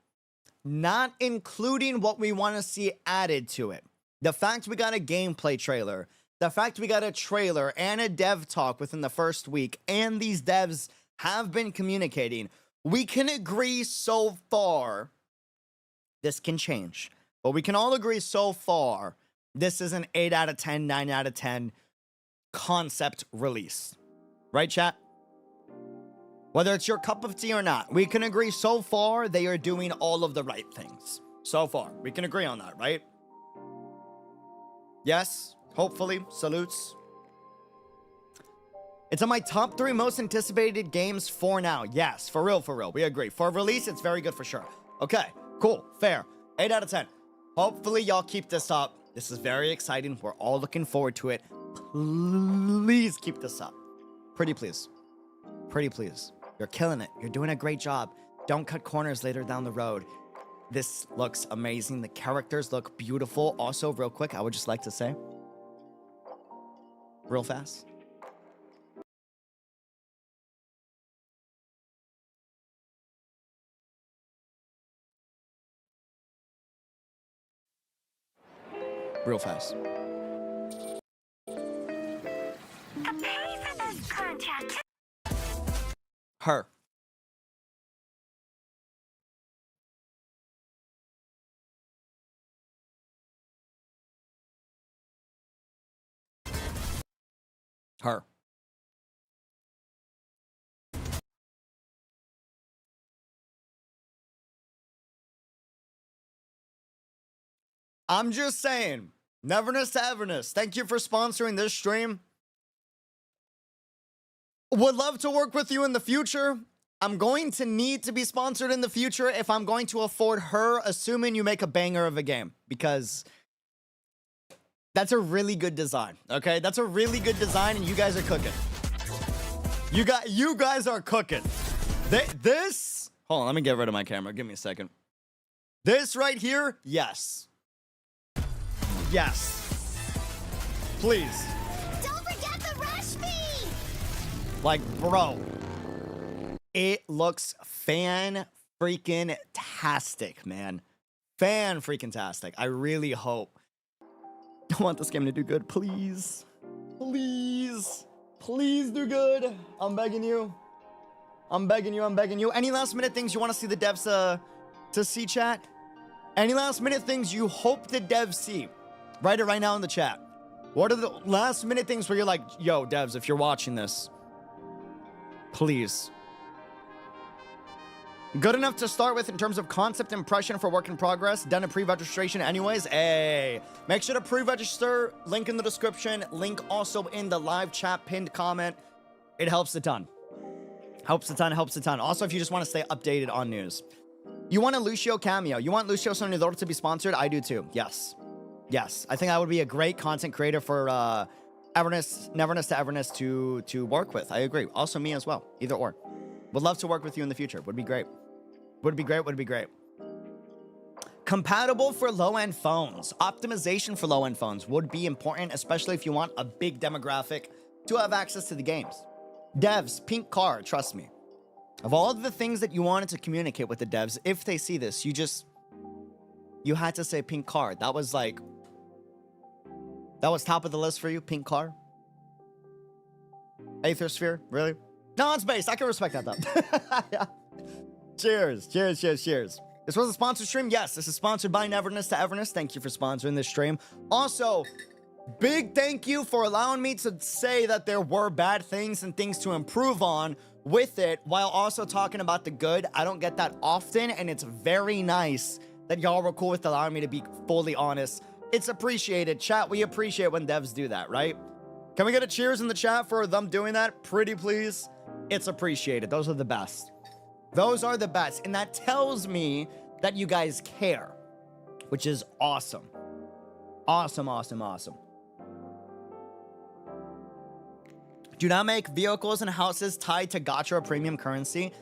not including what we want to see added to it, the fact we got a gameplay trailer, the fact we got a trailer and a dev talk within the first week, and these devs have been communicating, we can agree so far, this can change, but we can all agree so far, this is an 8 out of 10, 9 out of 10 concept release. Right, chat? Whether it's your cup of tea or not, we can agree so far they are doing all of the right things. So far, we can agree on that, right? Yes, hopefully, salutes. It's on my top 3 most anticipated games for now. Yes, for real, we agree. For release, it's very good for sure. Okay, cool, fair. 8 out of 10. Hopefully, y'all keep this up. This is very exciting. We're all looking forward to it. Please keep this up. Pretty please. Pretty please. You're killing it. You're doing a great job. Don't cut corners later down the road. This looks amazing. The characters look beautiful. Also, real quick, I would just like to say, real fast, real fast. Her. Her. I'm just saying. Neverness to Everness. Thank you for sponsoring this stream. Would love to work with you in the future. I'm going to need to be sponsored in the future if I'm going to afford her, assuming you make a banger of a game. Because that's a really good design, okay? That's a really good design, and you guys are cooking. You guys are cooking. This... Hold on, let me get rid of my camera. Give me a second. This right here, yes. Yes. Please. Don't forget the rush fee! Like, bro. It looks fan-freaking-tastic, man. Fan-freaking-tastic. I really hope. I want this game to do good. Please. Please. Please do good. I'm begging you. I'm begging you. I'm begging you. Any last-minute things you want to see the devs to see, chat? Any last-minute things you hope the devs see? Write it right now in the chat. What are the last-minute things where you're like, yo, devs, if you're watching this, please. Good enough to start with in terms of concept impression for work in progress. Done a pre-registration anyways. Hey, make sure to pre-register. Link in the description. Link also in the live chat pinned comment. It helps a ton. Helps a ton, helps a ton. Also, if you just want to stay updated on news. You want a Lucio cameo. You want Lucio Sonidor to be sponsored? I do too. Yes. Yes. I think I would be a great content creator for Neverness to Everness to work with. I agree. Also me as well. Either or. Would love to work with you in the future. Would be great. Would be great. Would be great. Compatible for low-end phones. Optimization for low-end phones would be important, especially if you want a big demographic to have access to the games. Devs, pink car, trust me. Of all the things that you wanted to communicate with the devs, if they see this, you had to say pink car. That was like, that was top of the list for you, pink car? Aethersphere, really? No, it's based. I can respect that though. Yeah. Cheers, cheers, cheers, cheers. This was a sponsored stream. Yes, this is sponsored by Neverness to Everness. Thank you for sponsoring this stream. Also, big thank you for allowing me to say that there were bad things and things to improve on with it, while also talking about the good. I don't get that often, and it's very nice that y'all were cool with allowing me to be fully honest. It's appreciated. Chat, we appreciate when devs do that, right? Can we get a cheers in the chat for them doing that? Pretty please. It's appreciated. Those are the best. Those are the best. And that tells me that you guys care, which is awesome. Awesome, awesome, awesome. Do not make vehicles and houses tied to gacha or premium currency.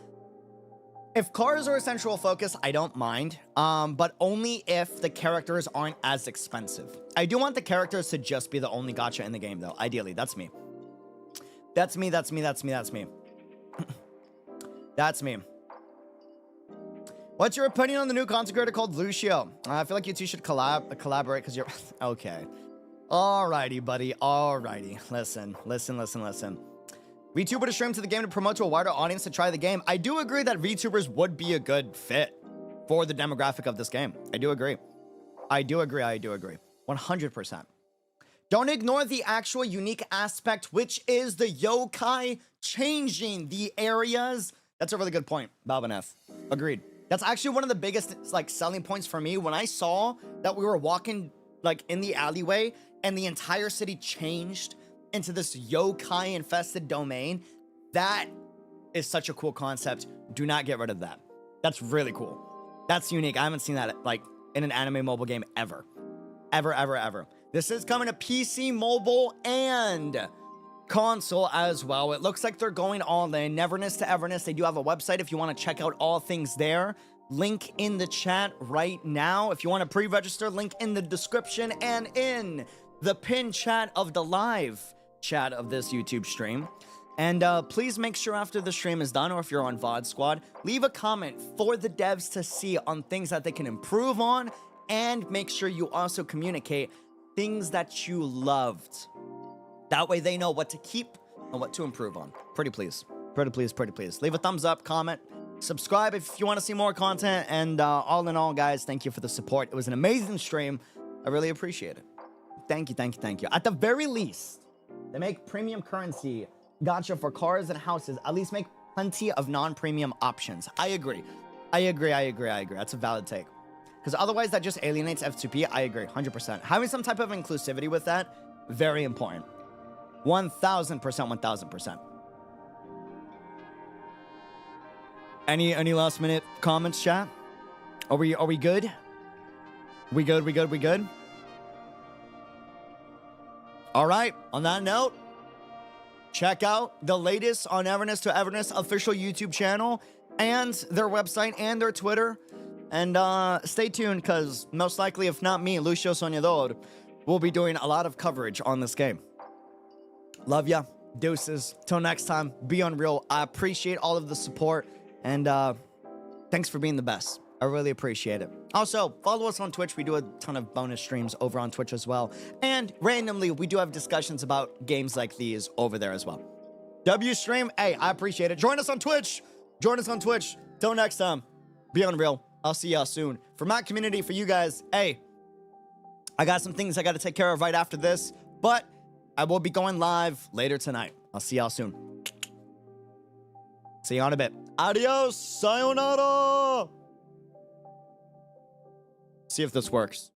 If cars are a central focus, I don't mind, but only if the characters aren't as expensive. I do want the characters to just be the only gacha in the game, though. Ideally, that's me. That's me, that's me, that's me, that's me. That's me. What's your opinion on the new content creator called Lucio? I feel like you two should collaborate because you're... Okay. Alrighty, buddy. Alrighty. Listen. VTuber to stream to the game to promote to a wider audience to try the game. I do agree that VTubers would be a good fit for the demographic of this game. I do agree. I do agree. 100%. Don't ignore the actual unique aspect, which is the yokai changing the areas. That's a really good point, Balbaneth. Agreed. That's actually one of the biggest like selling points for me. When I saw that we were walking like in the alleyway and the entire city changed into this yokai infested domain, that is such a cool concept. Do not get rid of that. That's really cool. That's unique. I haven't seen that like in an anime mobile game ever. Ever. This is coming to PC, mobile, and console as well. It looks like they're going all in. Neverness to Everness. They do have a website if you want to check out all things there. Link in the chat right now. If you want to pre-register, link in the description and in the pinned chat of the live chat of this YouTube stream. And please make sure after the stream is done, or if you're on VOD Squad, leave a comment for the devs to see on things that they can improve on, and make sure you also communicate things that you loved. That way they know what to keep and what to improve on. Pretty please. Pretty please, pretty please. Leave a thumbs up, comment, subscribe if you want to see more content. And all in all, guys, thank you for the support. It was an amazing stream. I really appreciate it. Thank you, thank you, thank you. At the very least, they make premium currency gotcha for cars and houses. At least make plenty of non-premium options. I agree. I agree. That's a valid take. Because otherwise, that just alienates F2P. I agree, 100%. Having some type of inclusivity with that, very important. 1,000%, 1,000%. Any last minute comments, chat? Are we good? We good? All right, on that note, check out the latest on Everness to Everness official YouTube channel and their website and their Twitter. And stay tuned, because most likely, if not me, Lucio Soñador, will be doing a lot of coverage on this game. Love ya. Deuces. Till next time, be unreal. I appreciate all of the support. And thanks for being the best. I really appreciate it. Also, follow us on Twitch. We do a ton of bonus streams over on Twitch as well. And randomly, we do have discussions about games like these over there as well. W stream, hey, I appreciate it. Join us on Twitch. Till next time, be unreal. I'll see y'all soon. For my community, for you guys, hey, I got some things I got to take care of right after this, but I will be going live later tonight. I'll see y'all soon. See you in a bit. Adios. Sayonara. See if this works.